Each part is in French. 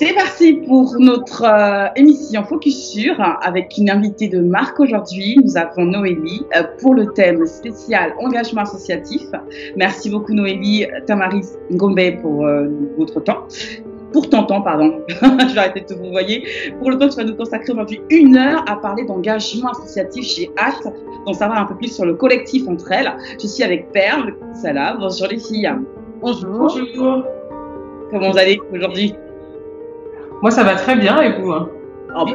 C'est parti pour notre émission Focus Sur avec une invitée de marque aujourd'hui. Nous avons Noélie pour le thème spécial engagement associatif. Merci beaucoup Noélie Tamaris Ngombe pour votre temps. Pour ton temps, pardon. Je vais arrêter de te vous voyez. Pour le temps, tu vas nous consacrer aujourd'hui 1 heure à parler d'engagement associatif. J'ai hâte d'en savoir un peu plus sur le collectif entre elles. Je suis avec Perle. Salam. Bonjour les filles. Bonjour. Bonjour. Comment vous allez aujourd'hui? Moi, ça va très bien, et vous? Oh, bah,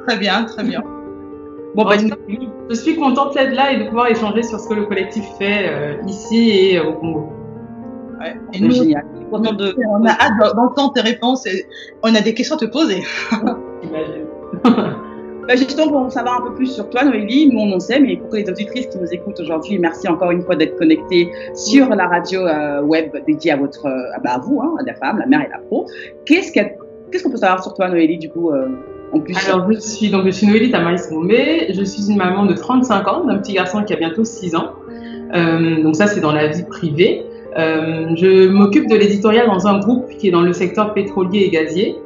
très bien, très bien. Bon, je suis contente d'être là et de pouvoir échanger sur ce que le collectif fait ici et au Congo. Ouais, c'est génial. On a hâte d'entendre tes réponses et on a des questions à te poser. Justement, pour en savoir un peu plus sur toi, Noélie, nous on sait, mais pour les auditrices qui nous écoutent aujourd'hui, merci encore une fois d'être connectées sur la radio web dédiée à votre, à vous, à la femme, la mère et la pro. Qu'est-ce qu'on peut savoir sur toi, Noélie, du coup, en plus? Alors, je suis Noélie Tamaris Ngombe. Je suis une maman de 35 ans, d'un petit garçon qui a bientôt 6 ans. Donc ça, c'est dans la vie privée. Je m'occupe de l'éditorial dans un groupe qui est dans le secteur pétrolier et gazier.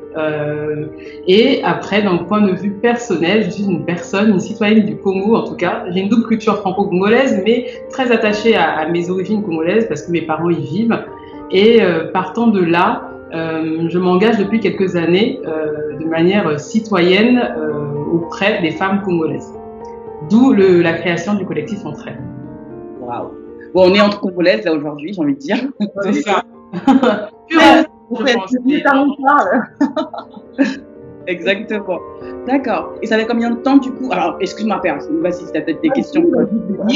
Et après, d'un point de vue personnel, je suis une citoyenne du Congo en tout cas. J'ai une double culture franco-congolaise, mais très attachée à mes origines congolaises parce que mes parents y vivent. Et partant de là, je m'engage depuis quelques années de manière citoyenne auprès des femmes congolaises. D'où la création du collectif Entre elles. Waouh! Bon, on est entre Congolaises là aujourd'hui, j'ai envie de dire. C'est ça. Exactement. D'accord. Et ça fait combien de temps du coup? Alors, excuse-moi, Père, vas-y, si tu as peut-être des questions. Je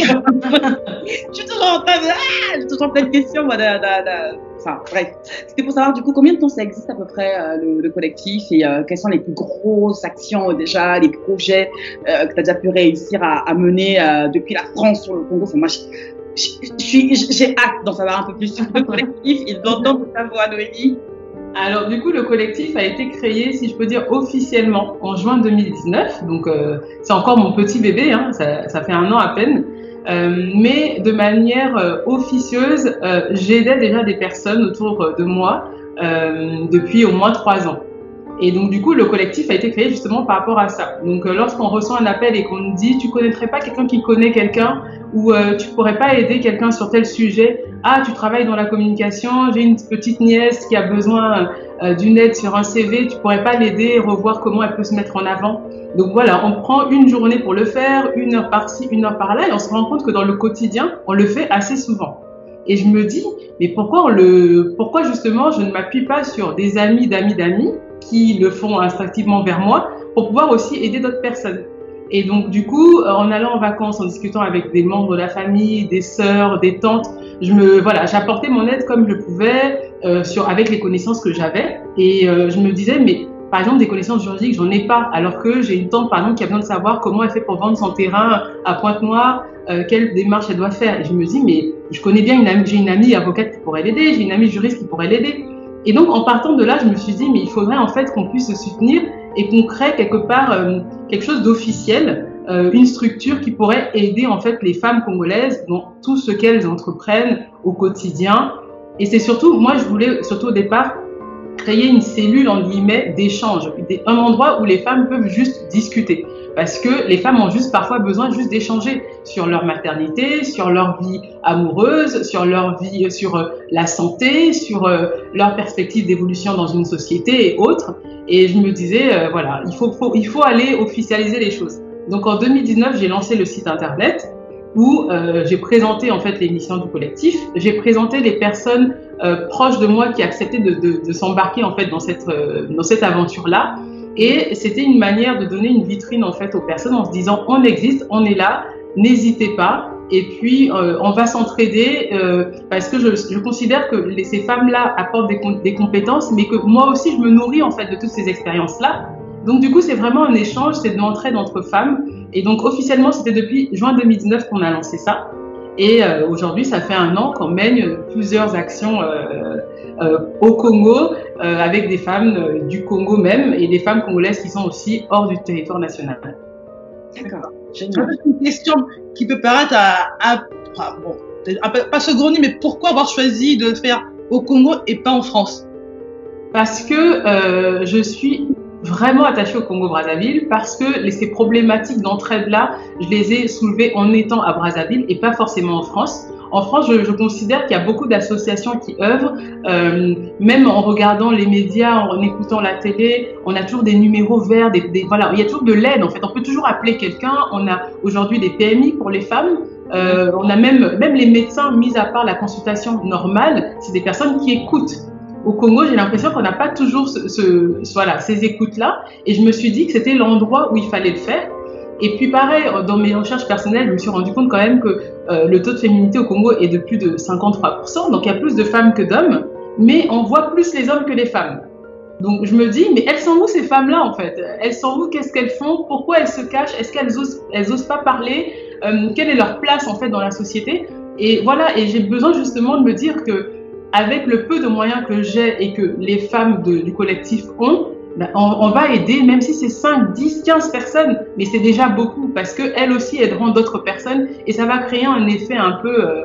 suis toujours en train de. J'ai toujours plein de questions, moi. Enfin, bref. C'était pour savoir du coup combien de temps ça existe à peu près le collectif et quelles sont les plus grosses actions déjà, les projets que tu as déjà pu réussir à mener depuis la France sur le Congo. Enfin, moi, j'ai hâte d'en savoir un peu plus sur le collectif et d'entendre ta voix, Noélie. Alors du coup, le collectif a été créé, si je peux dire, officiellement en juin 2019. Donc c'est encore mon petit bébé, ça fait 1 an à peine. Mais de manière officieuse, j'aidais déjà des personnes autour de moi depuis au moins 3 ans. Et donc du coup, le collectif a été créé justement par rapport à ça. Donc lorsqu'on reçoit un appel et qu'on nous dit « tu connaîtrais pas quelqu'un qui connaît quelqu'un » ou tu pourrais pas aider quelqu'un sur tel sujet. Ah, tu travailles dans la communication, j'ai une petite nièce qui a besoin d'une aide sur un CV, tu pourrais pas l'aider, revoir comment elle peut se mettre en avant. Donc voilà, on prend une journée pour le faire, 1 heure par-ci, 1 heure par-là, et on se rend compte que dans le quotidien, on le fait assez souvent. Et je me dis, mais pourquoi justement je ne m'appuie pas sur des amis d'amis qui le font instinctivement vers moi pour pouvoir aussi aider d'autres personnes. Et donc, du coup, en allant en vacances, en discutant avec des membres de la famille, des sœurs, des tantes, j'apportais mon aide comme je pouvais, avec les connaissances que j'avais. Et je me disais, mais par exemple, des connaissances juridiques, j'en ai pas. Alors que j'ai une tante, par exemple, qui a besoin de savoir comment elle fait pour vendre son terrain à Pointe-Noire, quelle démarche elle doit faire. Et je me dis, mais je connais bien j'ai une amie avocate qui pourrait l'aider, j'ai une amie juriste qui pourrait l'aider. Et donc, en partant de là, je me suis dit, mais il faudrait en fait qu'on puisse se soutenir et qu'on crée quelque part quelque chose d'officiel, une structure qui pourrait aider en fait les femmes congolaises dans tout ce qu'elles entreprennent au quotidien. Et c'est surtout, moi je voulais surtout au départ créer une cellule en guillemets d'échange, un endroit où les femmes peuvent juste discuter. Parce que les femmes ont juste parfois besoin juste d'échanger sur leur maternité, sur leur vie amoureuse, sur leur vie, sur la santé, sur leur perspective d'évolution dans une société et autres. Et je me disais, il faut aller officialiser les choses. Donc en 2019, j'ai lancé le site internet où j'ai présenté en fait les missions du collectif. J'ai présenté les personnes proches de moi qui acceptaient de s'embarquer en fait dans cette aventure-là. Et c'était une manière de donner une vitrine en fait aux personnes en se disant on existe, on est là, n'hésitez pas. Et puis on va s'entraider parce que je considère que ces femmes-là apportent des compétences, mais que moi aussi je me nourris en fait de toutes ces expériences-là. Donc du coup c'est vraiment un échange, c'est de l'entraide entre femmes. Et donc officiellement c'était depuis juin 2019 qu'on a lancé ça. Et aujourd'hui ça fait 1 an qu'on mène plusieurs actions au Congo avec des femmes du Congo même et des femmes congolaises qui sont aussi hors du territoire national. D'accord, génial. Une question qui peut paraître pas saugrenue, mais pourquoi avoir choisi de le faire au Congo et pas en France? Parce que je suis vraiment attachée au Congo-Brazzaville, parce que ces problématiques d'entraide-là, je les ai soulevées en étant à Brazzaville et pas forcément en France. En France, je considère qu'il y a beaucoup d'associations qui œuvrent, même en regardant les médias, en écoutant la télé, on a toujours des numéros verts, voilà, il y a toujours de l'aide en fait. On peut toujours appeler quelqu'un. On a aujourd'hui des PMI pour les femmes. On a même les médecins, mis à part la consultation normale, c'est des personnes qui écoutent. Au Congo, j'ai l'impression qu'on n'a pas toujours ces écoutes-là. Et je me suis dit que c'était l'endroit où il fallait le faire. Et puis pareil, dans mes recherches personnelles, je me suis rendu compte quand même que le taux de féminité au Congo est de plus de 53%. Donc il y a plus de femmes que d'hommes, mais on voit plus les hommes que les femmes. Donc je me dis, mais elles sont où ces femmes-là en fait? Elles sont où? Qu'est-ce qu'elles font? Pourquoi elles se cachent? Est-ce qu'elles osent pas parler? Quelle est leur place en fait dans la société? Et voilà, et j'ai besoin justement de me dire que avec le peu de moyens que j'ai et que les femmes du collectif ont, ben on va aider, même si c'est 5, 10, 15 personnes, mais c'est déjà beaucoup parce qu'elles aussi aideront d'autres personnes et ça va créer un effet un peu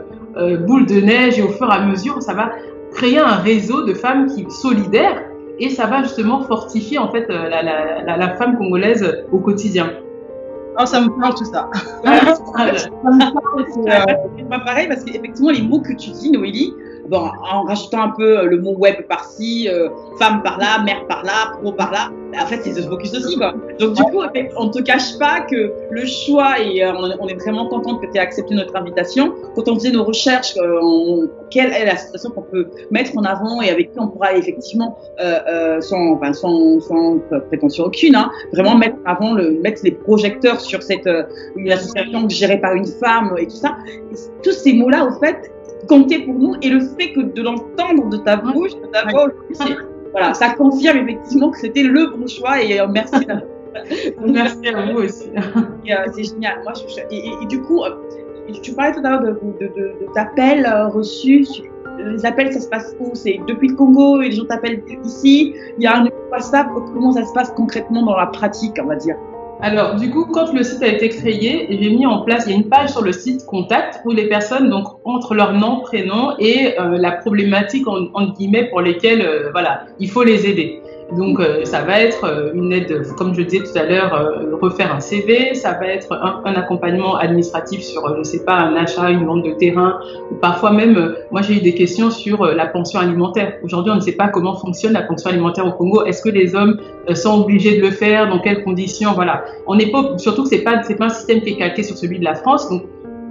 boule de neige et au fur et à mesure, ça va créer un réseau de femmes solidaires et ça va justement fortifier en fait la femme congolaise au quotidien. Oh, ça me parle tout ça. C'est pas pareil parce qu'effectivement, les mots que tu dis, Noélie, bon, en rajoutant un peu le mot web par-ci, femme par là, mère par là, pro par là, en fait, c'est The Focus aussi, quoi. Donc, du coup, on ne te cache pas que le choix, et on est vraiment contente que tu aies accepté notre invitation. Quand on faisait nos recherches, quelle est la situation qu'on peut mettre en avant et avec qui on pourra effectivement, sans prétention aucune, hein, vraiment mettre les projecteurs sur une association gérée par une femme et tout ça. Et tous ces mots-là, au fait, compter pour nous, et le fait que de l'entendre de ta bouche, de ta voix, voilà, ça confirme effectivement que c'était le bon choix et merci. Merci à vous aussi. C'est génial. Moi, et du coup, tu parlais tout à l'heure de t'appels reçus. Les appels, ça se passe où? C'est depuis le Congo et les gens t'appellent ici. Il y a un numéro WhatsApp. Comment ça se passe concrètement dans la pratique, on va dire? Alors, du coup, quand le site a été créé, j'ai mis en place, il y a une page sur le site Contact où les personnes donc entrent leur nom, prénom et la problématique entre guillemets pour lesquelles voilà, il faut les aider. Donc, ça va être une aide, comme je disais tout à l'heure, refaire un CV, ça va être un accompagnement administratif sur, je sais pas, un achat, une vente de terrain, ou parfois même, moi j'ai eu des questions sur la pension alimentaire. Aujourd'hui, on ne sait pas comment fonctionne la pension alimentaire au Congo. Est-ce que les hommes sont obligés de le faire? Dans quelles conditions? Voilà. On n'est pas, surtout que c'est pas un système qui est calqué sur celui de la France. Donc,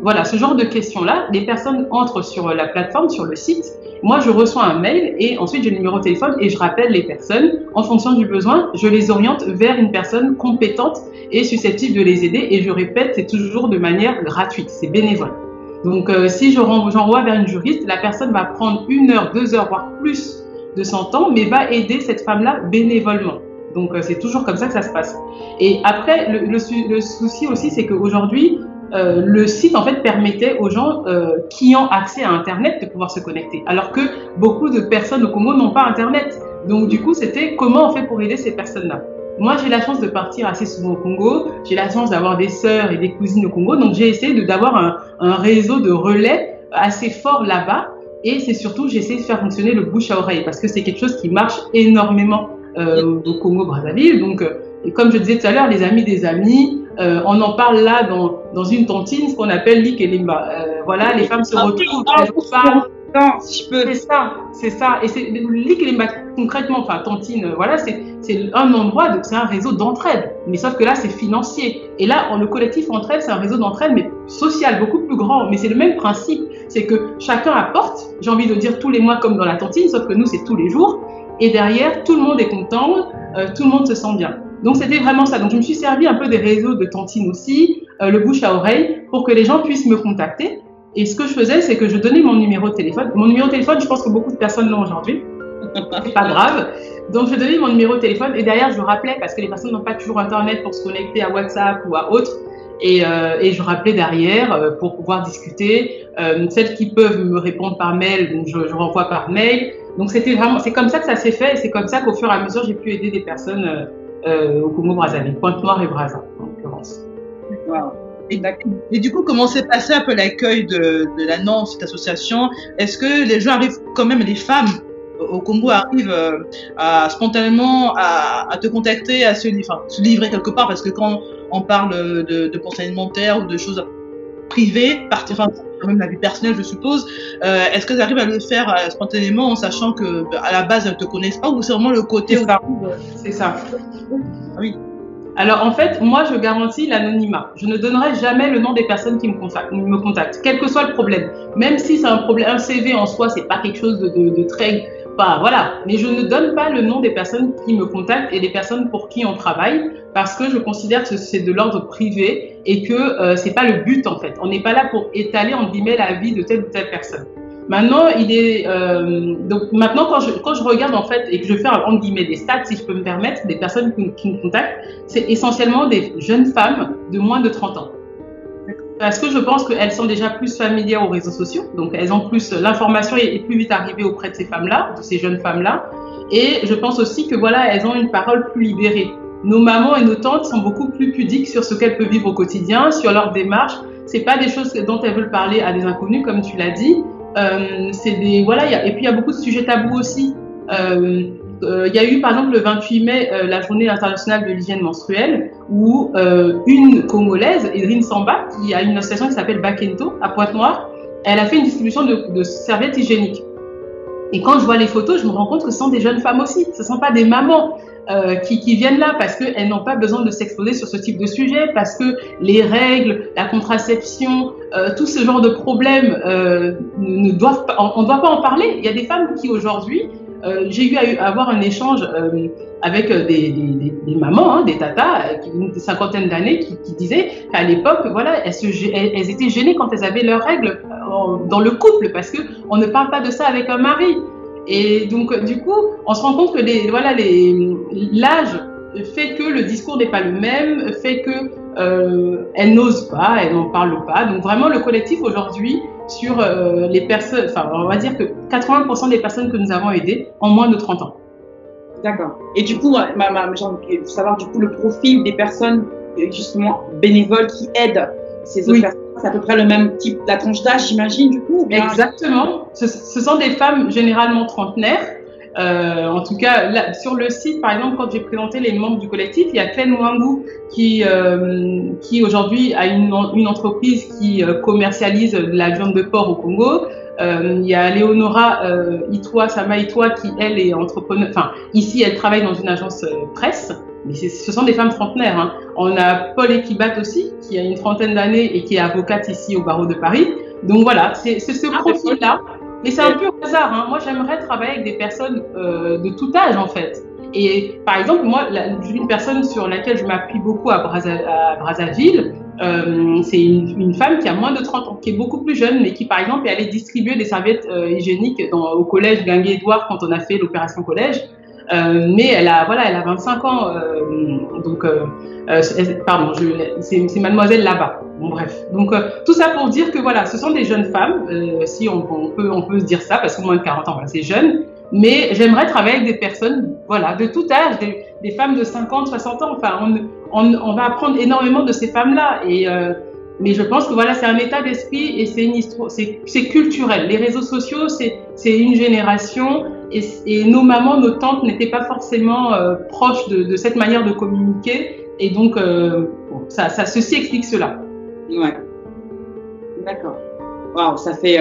voilà, ce genre de questions-là, les personnes entrent sur la plateforme, sur le site. Moi, je reçois un mail et ensuite j'ai le numéro de téléphone et je rappelle les personnes. En fonction du besoin, je les oriente vers une personne compétente et susceptible de les aider. Et je répète, c'est toujours de manière gratuite, c'est bénévole. Donc, si j'envoie vers une juriste, la personne va prendre 1 heure, 2 heures, voire plus de son temps, mais va aider cette femme-là bénévolement. Donc, c'est toujours comme ça que ça se passe. Et après, le souci aussi, c'est qu'aujourd'hui, le site en fait permettait aux gens qui ont accès à Internet de pouvoir se connecter, alors que beaucoup de personnes au Congo n'ont pas Internet. Donc du coup, c'était comment on fait pour aider ces personnes-là. Moi, j'ai la chance de partir assez souvent au Congo. J'ai la chance d'avoir des sœurs et des cousines au Congo, donc j'ai essayé d'avoir un réseau de relais assez fort là-bas. Et c'est surtout, j'ai essayé de faire fonctionner le bouche à oreille parce que c'est quelque chose qui marche énormément au Congo-Brazzaville. Donc, et comme je disais tout à l'heure, les amis des amis. On en parle là dans une tontine, ce qu'on appelle l'ikelimba. Voilà, les femmes se retrouvent, elles parlent. Si je peux. C'est ça. Et c'est l'ikelimba concrètement, enfin tontine, voilà, c'est un endroit, c'est un réseau d'entraide. Mais sauf que là, c'est financier. Et là, le collectif Entraide, c'est un réseau d'entraide, mais social, beaucoup plus grand. Mais c'est le même principe, c'est que chacun apporte. J'ai envie de dire tous les mois comme dans la tontine, sauf que nous, c'est tous les jours. Et derrière, tout le monde est content, tout le monde se sent bien. Donc, c'était vraiment ça. Donc, je me suis servi un peu des réseaux de tontines aussi, le bouche à oreille, pour que les gens puissent me contacter. Et ce que je faisais, c'est que je donnais mon numéro de téléphone. Mon numéro de téléphone, je pense que beaucoup de personnes l'ont aujourd'hui. C'est pas grave. Donc, je donnais mon numéro de téléphone et derrière, je rappelais parce que les personnes n'ont pas toujours Internet pour se connecter à WhatsApp ou à autre. Et je rappelais derrière pour pouvoir discuter. Celles qui peuvent me répondre par mail, donc je renvoie par mail. Donc, c'est comme ça que ça s'est fait et c'est comme ça qu'au fur et à mesure, j'ai pu aider des personnes au Congo-Brazzaville, Pointe-Noire et Brazza, en l'occurrence. Wow. Et du coup, comment s'est passé un peu l'accueil de l'annonce, cette association? Est-ce que les gens arrivent quand même, les femmes au Congo arrivent spontanément à te contacter, à se livrer quelque part, parce que quand on parle de conseils alimentaires ou de choses privées, même la vie personnelle, je suppose, est-ce qu'elles arrivent à le faire spontanément en sachant que à la base elles ne te connaissent pas, ou c'est vraiment le côté C'est ça. Oui. Alors en fait, moi je garantis l'anonymat. Je ne donnerai jamais le nom des personnes qui me contactent, quel que soit le problème. Même si c'est un problème, un CV en soi, c'est pas quelque chose de très, voilà. Mais je ne donne pas le nom des personnes qui me contactent et des personnes pour qui on travaille, parce que je considère que c'est de l'ordre privé et que c'est pas le but en fait. On n'est pas là pour étaler entre guillemets la vie de telle ou telle personne. Maintenant, donc maintenant quand je regarde en fait et que je fais entre guillemets des stats, si je peux me permettre, des personnes qui me contactent, c'est essentiellement des jeunes femmes de moins de 30 ans. Parce que je pense qu'elles sont déjà plus familières aux réseaux sociaux, donc elles ont plus, l'information est plus vite arrivée auprès de ces femmes-là, de ces jeunes femmes-là. Et je pense aussi que voilà, elles ont une parole plus libérée. Nos mamans et nos tantes sont beaucoup plus pudiques sur ce qu'elles peuvent vivre au quotidien, sur leur démarche. C'est pas des choses dont elles veulent parler à des inconnus, comme tu l'as dit. Et puis il y a beaucoup de sujets tabous aussi. Il y a eu par exemple le 28 mai la journée internationale de l'hygiène menstruelle où une Congolaise, Edrine Samba, qui a une association qui s'appelle Bakento à Pointe-Noire, elle a fait une distribution de serviettes hygiéniques. Et quand je vois les photos, je me rends compte que ce sont des jeunes femmes aussi, ce ne sont pas des mamans qui viennent là parce qu'elles n'ont pas besoin de s'exposer sur ce type de sujet, parce que les règles, la contraception, tout ce genre de problèmes on ne doit pas en parler. Il y a des femmes qui aujourd'hui, j'ai eu à avoir un échange avec des mamans, des tatas, une cinquantaine d'années, qui disaient qu'à l'époque, voilà, elles étaient gênées quand elles avaient leurs règles dans le couple, parce que on ne parle pas de ça avec un mari. Et donc, du coup, on se rend compte que l'âge fait que le discours n'est pas le même, fait que elles n'osent pas, elles n'en parlent pas. Donc vraiment, le collectif aujourd'hui, sur les personnes, on va dire que 80% des personnes que nous avons aidées ont moins de 30 ans. D'accord. Et du coup, j'ai envie de savoir du coup le profil des personnes justement bénévoles qui aident ces autres personnes. C'est à peu près le même type, la tranche d'âge, j'imagine, du coup. Exactement. Ce sont des femmes généralement trentenaires. En tout cas, là, sur le site, par exemple, quand j'ai présenté les membres du collectif, il y a Ken Wangu qui aujourd'hui a une entreprise qui commercialise de la viande de porc au Congo. Il y a Léonora Sama Itwa qui, elle, est entrepreneur. Enfin, ici, elle travaille dans une agence presse. Mais ce sont des femmes trentenaires. Hein. On a Paul Ekibat aussi, qui a une trentaine d'années et qui est avocate ici au barreau de Paris. Donc voilà, c'est ce profil-là. Et c'est un peu au hasard. Hein. Moi, j'aimerais travailler avec des personnes de tout âge, en fait. Et par exemple, moi, une personne sur laquelle je m'appuie beaucoup à Brazzaville, c'est une femme qui a moins de 30 ans, qui est beaucoup plus jeune, mais qui, par exemple, est allée distribuer des serviettes hygiéniques au collège Gangué-Édouard quand on a fait l'opération collège. Mais elle a 25 ans, c'est mademoiselle là-bas. Bon, bref. Donc, tout ça pour dire que voilà, ce sont des jeunes femmes, si on peut se dire ça, parce que moins de 40 ans, voilà, c'est jeune. Mais j'aimerais travailler avec des personnes, voilà, de tout âge, des femmes de 50, 60 ans. Enfin, on va apprendre énormément de ces femmes-là. Mais je pense que voilà, c'est un état d'esprit et c'est une histoire, c'est culturel. Les réseaux sociaux, c'est une génération et nos mamans, nos tantes n'étaient pas forcément proches de cette manière de communiquer. Et donc, ceci explique cela. Ouais. D'accord. Waouh, ça fait.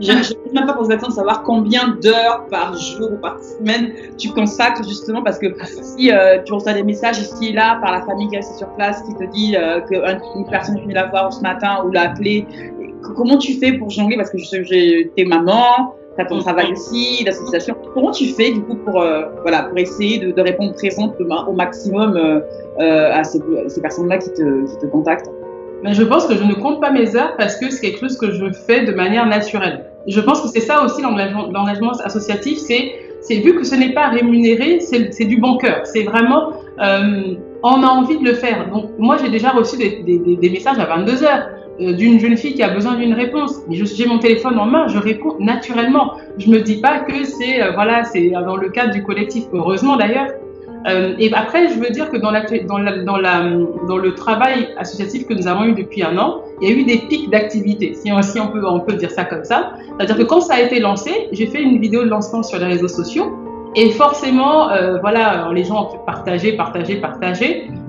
Je n'ai même pas posé la question de savoir combien d'heures par jour ou par semaine tu consacres justement, parce que si tu reçois des messages ici et là par la famille qui est restée sur place qui te dit qu'une personne est venue la voir ce matin ou l'a appelée, comment tu fais pour jongler? Parce que je sais que t'es maman, t'as ton travail aussi, l'association. Comment tu fais du coup pour essayer de répondre présente au maximum à ces personnes-là qui te contactent? Mais je pense que je ne compte pas mes heures parce que c'est quelque chose que je fais de manière naturelle. Je pense que c'est ça aussi l'engagement associatif, c'est vu que ce n'est pas rémunéré, c'est du bon cœur. C'est vraiment, on a envie de le faire. Donc moi j'ai déjà reçu des messages à 22 heures d'une jeune fille qui a besoin d'une réponse. Mais j'ai mon téléphone en main, je réponds naturellement. Je me dis pas que c'est dans le cadre du collectif. Heureusement d'ailleurs. Et après, je veux dire que dans le travail associatif que nous avons eu depuis un an, il y a eu des pics d'activité, si on peut dire ça comme ça. C'est-à-dire que quand ça a été lancé, j'ai fait une vidéo de lancement sur les réseaux sociaux et forcément, voilà, les gens ont partagé.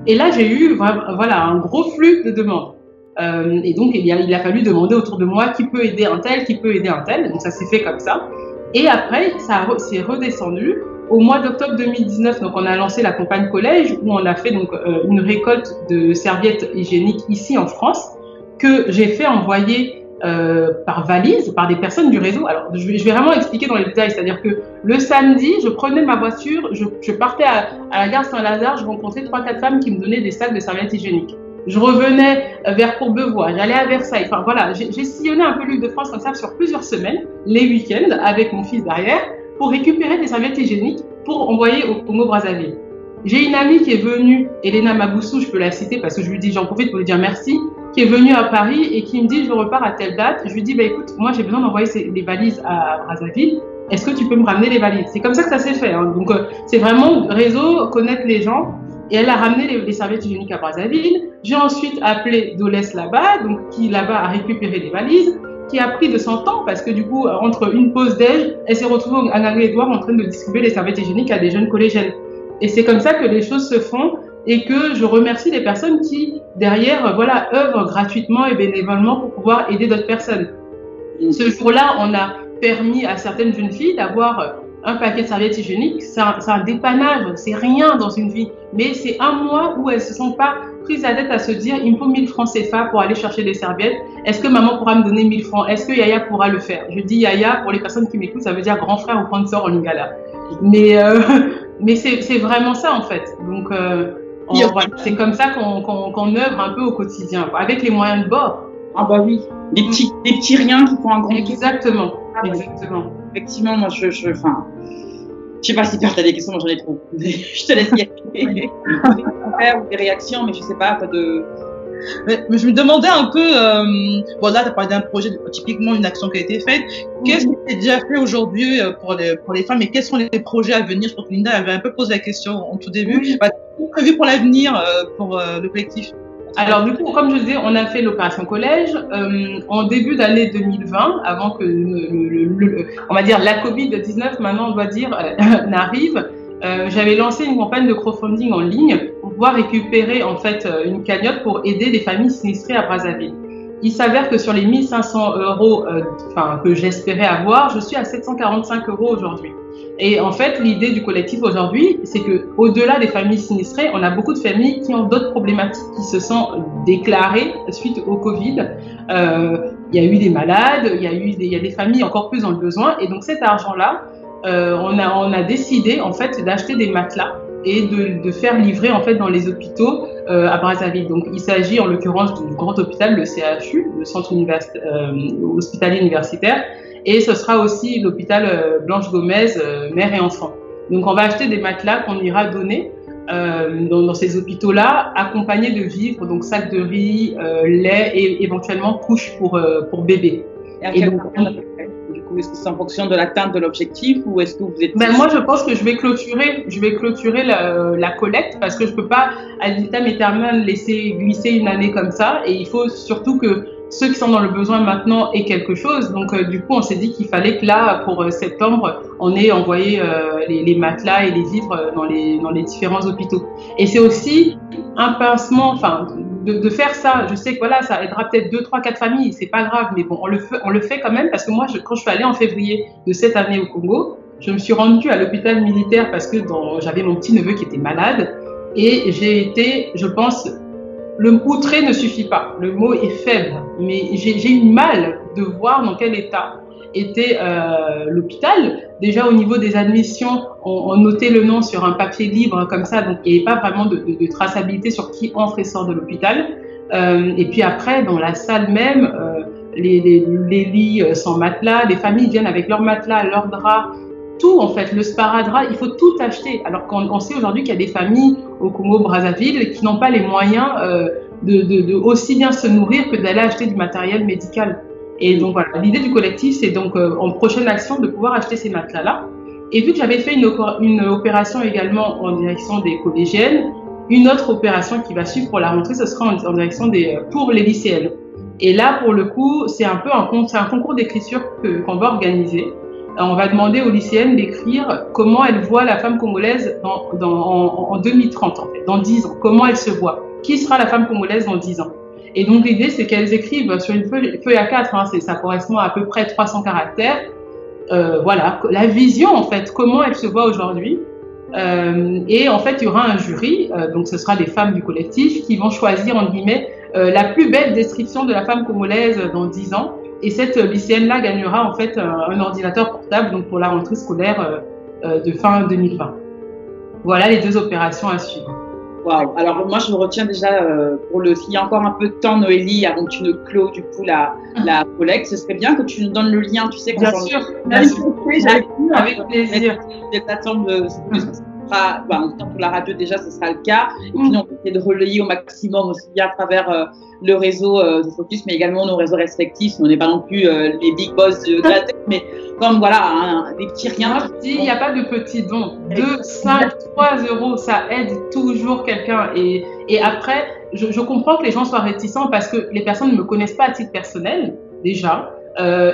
Et là, j'ai eu voilà, un gros flux de demandes. Et donc, il a fallu demander autour de moi qui peut aider un tel. Donc, ça s'est fait comme ça. Et après, c'est redescendu. Au mois d'octobre 2019, donc on a lancé la campagne collège où on a fait donc une récolte de serviettes hygiéniques ici en France que j'ai fait envoyer par valise par des personnes du réseau. Alors je vais vraiment expliquer dans les détails, c'est-à-dire que le samedi, je prenais ma voiture, je partais à la gare Saint-Lazare, je rencontrais 3-4 femmes qui me donnaient des sacs de serviettes hygiéniques. Je revenais vers Courbevoie, j'allais à Versailles. Enfin voilà, j'ai sillonné un peu l'île de France comme ça sur plusieurs semaines, les week-ends avec mon fils derrière, pour récupérer des serviettes hygiéniques pour envoyer au Congo-Brazzaville. J'ai une amie qui est venue, Elena Maboussou, je peux la citer parce que j'en profite pour lui dire merci, qui est venue à Paris et qui me dit je repars à telle date. Je lui dis écoute, moi j'ai besoin d'envoyer les valises à Brazzaville. Est-ce que tu peux me ramener les valises? C'est comme ça que ça s'est fait. Hein. Donc c'est vraiment réseau, connaître les gens. Et elle a ramené les serviettes hygiéniques à Brazzaville. J'ai ensuite appelé Dolès là-bas, donc qui là-bas a récupéré les valises, qui a pris de son temps parce que du coup, entre une pause déj, elle s'est retrouvée à Nagui-Édouard en train de distribuer les serviettes hygiéniques à des jeunes collégiennes. Et c'est comme ça que les choses se font et que je remercie les personnes qui, derrière, voilà, œuvrent gratuitement et bénévolement pour pouvoir aider d'autres personnes. Ce jour-là, on a permis à certaines jeunes filles d'avoir un paquet de serviettes hygiéniques. C'est un dépannage, c'est rien dans une vie. Mais c'est un mois où elles ne se sont pas prises la tête à se dire il me faut 1000 francs CFA pour aller chercher des serviettes. Est-ce que maman pourra me donner 1000 francs? Est-ce que Yaya pourra le faire? Je dis Yaya, pour les personnes qui m'écoutent, ça veut dire grand frère ou grande sœur en lingala. Mais c'est vraiment ça en fait. Donc voilà, c'est comme ça qu'on œuvre un peu au quotidien, avec les moyens de bord. Ah bah oui, des petits riens qui font un grand. Exactement. Ah, exactement. Effectivement, moi je sais pas si tu as des questions, moi j'en ai trop. Je te laisse y aller. Des réactions, mais je sais pas, Mais je me demandais un peu, bon là tu as parlé d'un projet, typiquement une action qui a été faite. Qu'est-ce qui est déjà fait aujourd'hui pour les femmes et quels sont les projets à venir? Je crois que Linda avait un peu posé la question en tout début. Qu'est-ce qui est prévu pour l'avenir pour le collectif? Alors du coup, comme je disais, on a fait l'opération collège en début d'année 2020, avant que on va dire la Covid-19, maintenant on doit dire, n'arrive. J'avais lancé une campagne de crowdfunding en ligne pour pouvoir récupérer en fait une cagnotte pour aider les familles sinistrées à Brazzaville. Il s'avère que sur les 1500 euros que j'espérais avoir, je suis à 745 euros aujourd'hui. Et en fait, l'idée du collectif aujourd'hui, c'est que au-delà des familles sinistrées, on a beaucoup de familles qui ont d'autres problématiques qui se sont déclarées suite au Covid. Il y a eu des malades, il y a des familles encore plus dans le besoin. Et donc cet argent-là, on a décidé en fait d'acheter des matelas et de faire livrer en fait dans les hôpitaux à Brazzaville. Donc il s'agit en l'occurrence du grand hôpital, le CHU, le centre hospitalier universitaire, et ce sera aussi l'hôpital Blanche Gomez, mère et enfant. Donc on va acheter des matelas qu'on ira donner dans ces hôpitaux-là, accompagnés de vivres, donc sacs de riz, lait et éventuellement couches pour bébés. Et donc, du coup, est-ce que c'est en fonction de l'atteinte de l'objectif ou est-ce que vous êtes... Moi, je pense que je vais clôturer la collecte parce que je peux pas, ad vitam aeternam, laisser glisser une année comme ça. Et il faut surtout que ceux qui sont dans le besoin maintenant aient quelque chose. Donc, du coup, on s'est dit qu'il fallait que là, pour septembre, on ait envoyé les matelas et les vivres dans les différents hôpitaux. Et c'est aussi un pincement, de faire ça. Je sais que voilà, ça aidera peut-être 2, 3, 4 familles, c'est pas grave, mais bon, on le fait quand même parce que moi, quand je suis allée en février de cette année au Congo, je me suis rendue à l'hôpital militaire parce que j'avais mon petit neveu qui était malade et j'ai été, je pense, le outré ne suffit pas, le mot est faible, mais j'ai eu mal de voir dans quel état était l'hôpital. Déjà au niveau des admissions, on notait le nom sur un papier libre comme ça, donc il n'y avait pas vraiment de traçabilité sur qui entre et sort de l'hôpital. Et puis après, dans la salle même, les lits sans matelas, les familles viennent avec leurs matelas, leurs draps, tout en fait, le sparadrap, il faut tout acheter. Alors qu'on sait aujourd'hui qu'il y a des familles au Congo-Brazzaville qui n'ont pas les moyens de aussi bien se nourrir que d'aller acheter du matériel médical. Et donc voilà, l'idée du collectif, c'est donc en prochaine action de pouvoir acheter ces matelas-là Et vu que j'avais fait une opération également en direction des collégiennes, une autre opération qui va suivre pour la rentrée, ce sera en direction pour les lycéennes. Et là, pour le coup, c'est un concours d'écriture qu'on va organiser. On va demander aux lycéennes d'écrire comment elles voient la femme congolaise en 2030, en fait, dans 10 ans. Comment elles se voient. Qui sera la femme congolaise dans 10 ans? Et donc, l'idée, c'est qu'elles écrivent sur une feuille A4, hein, ça correspond à peu près 300 caractères. Voilà, la vision, en fait, comment elles se voient aujourd'hui. Et en fait, il y aura un jury, donc ce sera des femmes du collectif qui vont choisir, entre guillemets, la plus belle description de la femme congolaise dans 10 ans. Et cette lycéenne-là gagnera en fait un ordinateur portable donc pour la rentrée scolaire de fin 2020. Voilà les 2 opérations à suivre. Waouh. Alors moi je me retiens déjà s'il y a encore un peu de temps, Noélie, avant que tu ne clôt du coup la collecte, ce serait bien que tu nous donnes le lien, tu sais. Bien sûr. Avec plaisir. En tout cas pour la radio déjà ce sera le cas, et puis on va essayer de relayer au maximum aussi bien à travers le réseau de Focus, mais également nos réseaux respectifs. On n'est pas non plus les big boss de la tête, mais comme voilà, des petits riens. Il n'y a pas de petits dons. 2, 5, 3 euros, ça aide toujours quelqu'un. Et après, je comprends que les gens soient réticents parce que les personnes ne me connaissent pas à titre personnel déjà.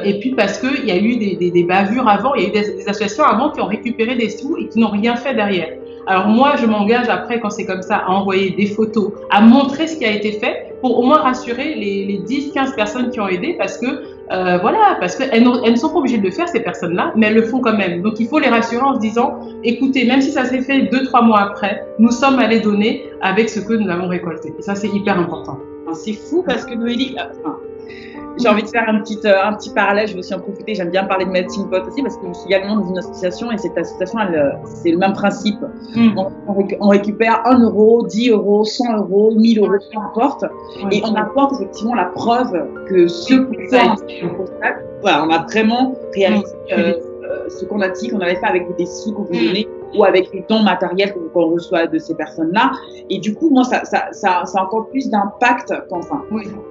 Et puis parce qu'il y a eu des bavures avant, il y a eu des associations avant qui ont récupéré des sous et qui n'ont rien fait derrière. Alors moi, je m'engage après, quand c'est comme ça, à envoyer des photos, à montrer ce qui a été fait pour au moins rassurer les 10-15 personnes qui ont aidé parce que parce qu'elles ne sont pas obligées de le faire, ces personnes-là, mais elles le font quand même. Donc il faut les rassurer en se disant, écoutez, même si ça s'est fait 2-3 mois après, nous sommes allés donner avec ce que nous avons récolté. Et ça, c'est hyper important. C'est fou parce que Noélie... J'ai envie de faire un petit parallèle, je vais aussi en profiter, j'aime bien parler de Melting Pot aussi parce que je suis également dans une association et cette association, c'est le même principe. On récupère 1 euro, 10 euros, 100 euros, 1000 euros, peu importe, et on apporte effectivement la preuve que ceux qui sont voilà, on a vraiment réalisé ce qu'on a dit qu'on avait fait avec des sous qu'on vous donnait ou avec les dons matériels qu'on reçoit de ces personnes-là. Et du coup, moi, ça a encore plus d'impact qu'enfin.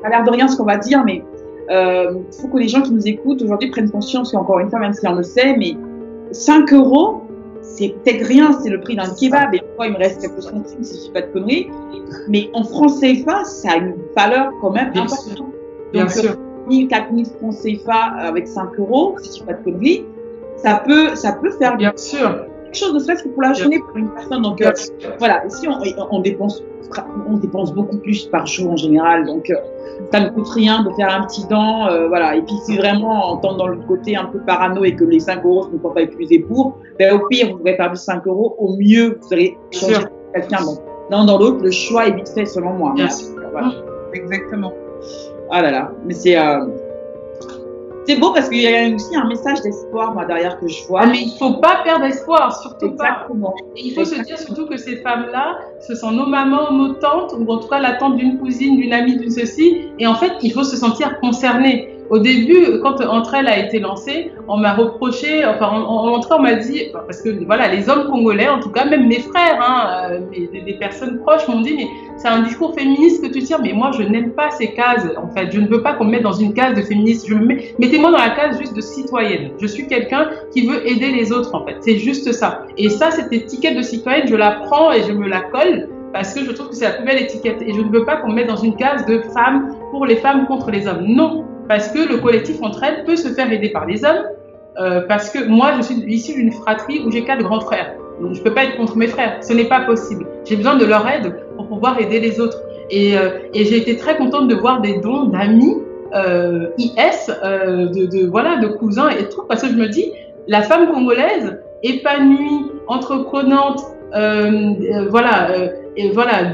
Ça a l'air de rien ce qu'on va dire, mais faut que les gens qui nous écoutent aujourd'hui prennent conscience qu'encore une fois, même si on le sait, mais 5 euros, c'est peut-être rien, c'est le prix d'un kebab, et moi il me reste quelques centimes si je dis pas de conneries, mais en francs CFA, ça a une valeur quand même importante. Bien sûr. 1000, 4000 francs CFA avec 5 euros, si je dis pas de conneries, ça peut faire bien sûr quelque chose de serait-ce que pour la journée pour une personne. Donc voilà, ici on dépense beaucoup plus par jour en général, donc ça ne coûte rien de faire un petit don, voilà. Et puis si vraiment on tombe dans le côté un peu parano et que les 5 euros ne sont pas épuisés pour, ben au pire vous aurez perdu 5 euros, au mieux vous aurez changé quelqu'un. Donc l'un dans l'autre, le choix est vite fait selon moi. Bien sûr. Voilà. Exactement. Ah là là, mais c'est beau parce qu'il y a aussi un message d'espoir moi derrière que je vois. Mais il faut pas perdre espoir, surtout Exactement. pas. Et il faut se dire surtout que ces femmes-là, ce sont nos mamans, nos tantes, ou en tout cas la tante d'une cousine, d'une amie, d'une ceci. Et en fait, il faut se sentir concerné. Au début, quand Entre elles a été lancée, on m'a reproché, enfin, on m'a dit, parce que voilà, les hommes congolais, en tout cas, même mes frères, des personnes proches m'ont dit, mais c'est un discours féministe que tu tires, mais moi, je n'aime pas ces cases, en fait. Je ne veux pas qu'on me mette dans une case de féministe. Mettez-moi dans la case juste de citoyenne. Je suis quelqu'un qui veut aider les autres, en fait. C'est juste ça. Et ça, cette étiquette de citoyenne, je la prends et je me la colle parce que je trouve que c'est la plus belle étiquette. Et je ne veux pas qu'on me mette dans une case de femmes pour les femmes contre les hommes. Non. Parce que le collectif Entre elles peut se faire aider par les hommes, parce que moi, je suis issue d'une fratrie où j'ai 4 grands frères. Donc, je ne peux pas être contre mes frères. Ce n'est pas possible. J'ai besoin de leur aide pour pouvoir aider les autres. Et j'ai été très contente de voir des dons d'amis IS, de cousins et tout, parce que je me dis, la femme congolaise, épanouie, entreprenante,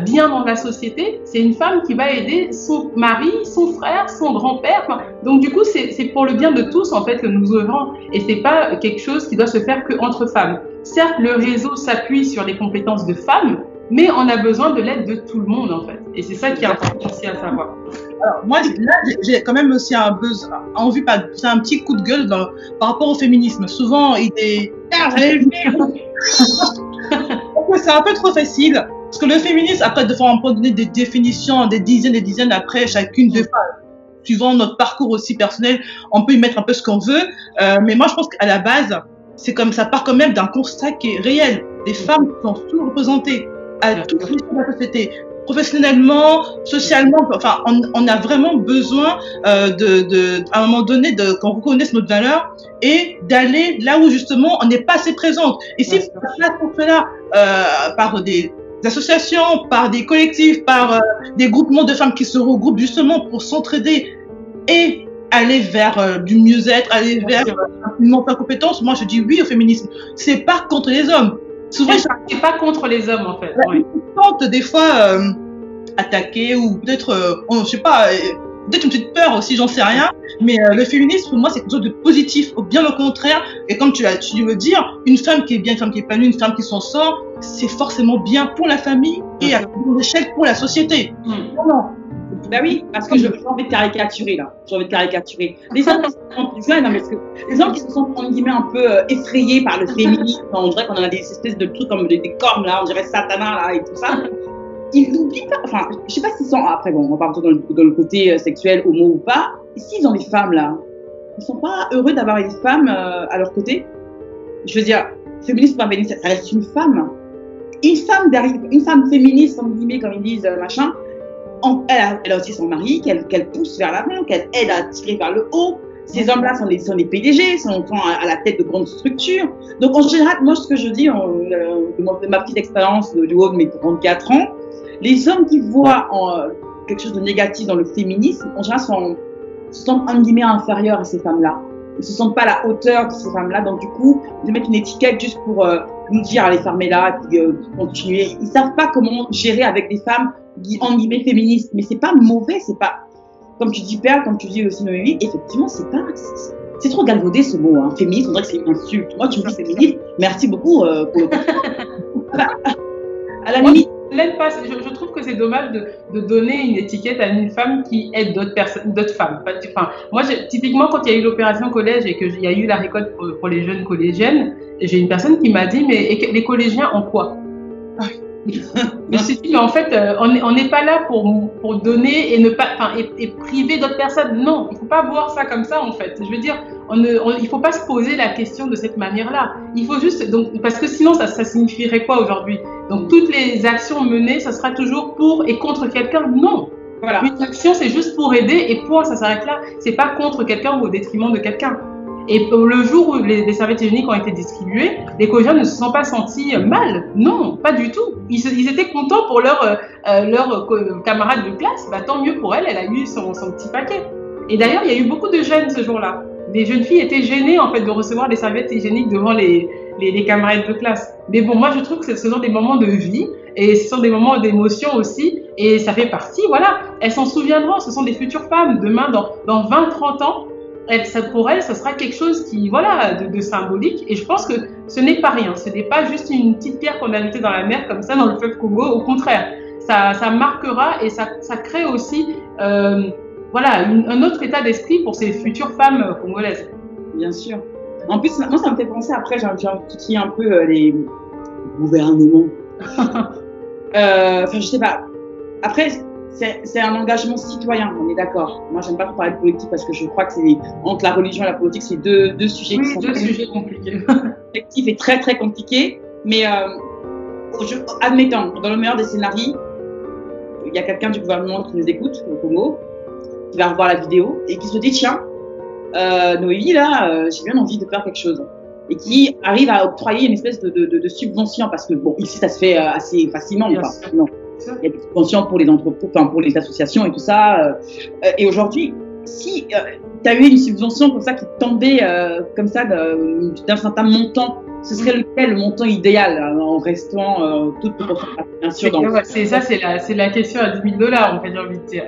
bien dans la société, c'est une femme qui va aider son mari, son frère, son grand-père. Donc du coup, c'est pour le bien de tous en fait que nous œuvrons, et c'est pas quelque chose qui doit se faire que entre femmes. Certes, le réseau s'appuie sur les compétences de femmes, mais on a besoin de l'aide de tout le monde en fait, et c'est ça qui est important aussi à savoir. Alors moi, là, j'ai quand même aussi envie de faire un petit coup de gueule par rapport au féminisme. Souvent, il est c'est un peu trop facile. Parce que le féminisme, après, on peut donner des définitions, des dizaines après chacune de femmes. Suivant notre parcours aussi personnel, on peut y mettre un peu ce qu'on veut. Mais moi, je pense qu'à la base, c'est comme ça part quand même d'un constat qui est réel. Les femmes sont sous-représentées à toutes les niveaux de la société. Professionnellement, socialement, enfin, on a vraiment besoin à un moment donné, qu'on reconnaisse notre valeur et d'aller là où justement on n'est pas assez présente. Et si on fait là par des associations, par des collectifs, par des groupements de femmes qui se regroupent justement pour s'entraider et aller vers du mieux-être, aller vers une montée en compétence, moi je dis oui au féminisme. C'est pas contre les hommes. Souvent, c'est pas contre les hommes en fait. Oui. Tente des fois attaquer ou peut-être, je sais pas, peut-être une petite peur aussi, j'en sais rien. Mais le féminisme pour moi c'est quelque chose de positif, bien au contraire. Et comme tu veux dire, une femme qui est bien, une femme qui est épanouie, une femme qui s'en sort, c'est forcément bien pour la famille et à grande échelle pour la société. Non. Ben oui, parce que j'ai envie de caricaturer là. J'ai envie de caricaturer. Les hommes qui se sont en guillemets un peu effrayés par le féminisme, on dirait qu'on a des espèces de trucs comme des cornes là, on dirait Satana là et tout ça. Ils n'oublient pas, enfin, je sais pas s'ils sont, après bon, on va partir dans le côté sexuel, homo ou pas, s'ils ont des femmes là, ils sont pas heureux d'avoir des femmes à leur côté. Je veux dire, féministe ou pas féministe, ça reste une femme. Une femme féministe, comme ils disent, machin, elle a aussi son mari qu'elle pousse vers l'avant, qu'elle aide à tirer vers le haut. Ces hommes-là sont des PDG, sont à la tête de grandes structures. Donc en général, moi ce que je dis, de ma petite expérience du haut de mes 34 ans, les hommes qui voient quelque chose de négatif dans le féminisme, en général se sentent en guillemets inférieurs à ces femmes-là. Ils ne se sentent pas à la hauteur de ces femmes-là, donc du coup, ils mettent une étiquette juste pour nous dire allez fermer là, puis continuer. Ils savent pas comment gérer avec des femmes en guillemets féministes, mais c'est pas mauvais, c'est pas comme tu dis Perle, comme tu dis aussi Noémie, effectivement c'est trop galvaudé ce mot, hein. Féministe, on dirait que c'est une insulte. Moi tu me dis féministe, merci beaucoup pour le à la limite. Je trouve que c'est dommage de donner une étiquette à une femme qui aide d'autres femmes. Enfin, moi, typiquement, quand il y a eu l'opération collège et qu'il y a eu la récolte pour les jeunes collégiennes, j'ai une personne qui m'a dit, mais les collégiens ont quoi? Je me suis dit, mais en fait, on n'est pas là pour donner et priver d'autres personnes. Non, il ne faut pas voir ça comme ça, en fait. Je veux dire, il ne faut pas se poser la question de cette manière-là. Il faut juste, parce que sinon, ça signifierait quoi aujourd'hui? Donc, toutes les actions menées, ça sera toujours pour et contre quelqu'un? Non. Voilà. Une action, c'est juste pour aider et point, ça s'arrête là. C'est pas contre quelqu'un ou au détriment de quelqu'un. Et le jour où les serviettes hygiéniques ont été distribuées, les collégiens ne se sont pas sentis mal. Non, pas du tout. Ils étaient contents pour leur camarade de classe. Bah, tant mieux pour elle, elle a eu son petit paquet. Et d'ailleurs, il y a eu beaucoup de jeunes ce jour-là. Les jeunes filles étaient gênées en fait de recevoir des serviettes hygiéniques devant les camarades de classe. Mais bon, moi je trouve que ce sont des moments de vie et ce sont des moments d'émotion aussi. Et ça fait partie, voilà. Elles s'en souviendront, ce sont des futures femmes. Demain, dans 20-30 ans, pour elles, ça sera quelque chose qui, voilà, de symbolique. Et je pense que ce n'est pas rien. Ce n'est pas juste une petite pierre qu'on a jettée dans la mer comme ça dans le fleuve Congo. Au contraire, ça marquera et ça crée aussi voilà, un autre état d'esprit pour ces futures femmes congolaises. Bien sûr. En plus, moi, ça me fait penser, après, j'ai titillé un peu les gouvernements. Enfin, je sais pas. Après, c'est un engagement citoyen, on est d'accord. Moi, j'aime pas trop parler de politique parce que je crois que entre la religion et la politique, c'est deux sujets qui sont deux sujets compliqués. L'objectif est très, très compliqué. Mais admettons, dans le meilleur des scénarios, il y a quelqu'un du gouvernement qui nous écoute au Congo, qui va revoir la vidéo et qui se dit tiens, Noémie là, j'ai bien envie de faire quelque chose, et qui arrive à octroyer une espèce de subvention, parce que bon, ici ça se fait assez facilement, non. Il y a des subventions pour les entreprises, enfin pour les associations et tout ça, et aujourd'hui si tu as eu une subvention comme ça qui tombait comme ça d'un certain montant, ce serait lequel le montant idéal en restant toute proportion, bien sûr. C'est la question à $10,000 en fait, j'ai envie de dire.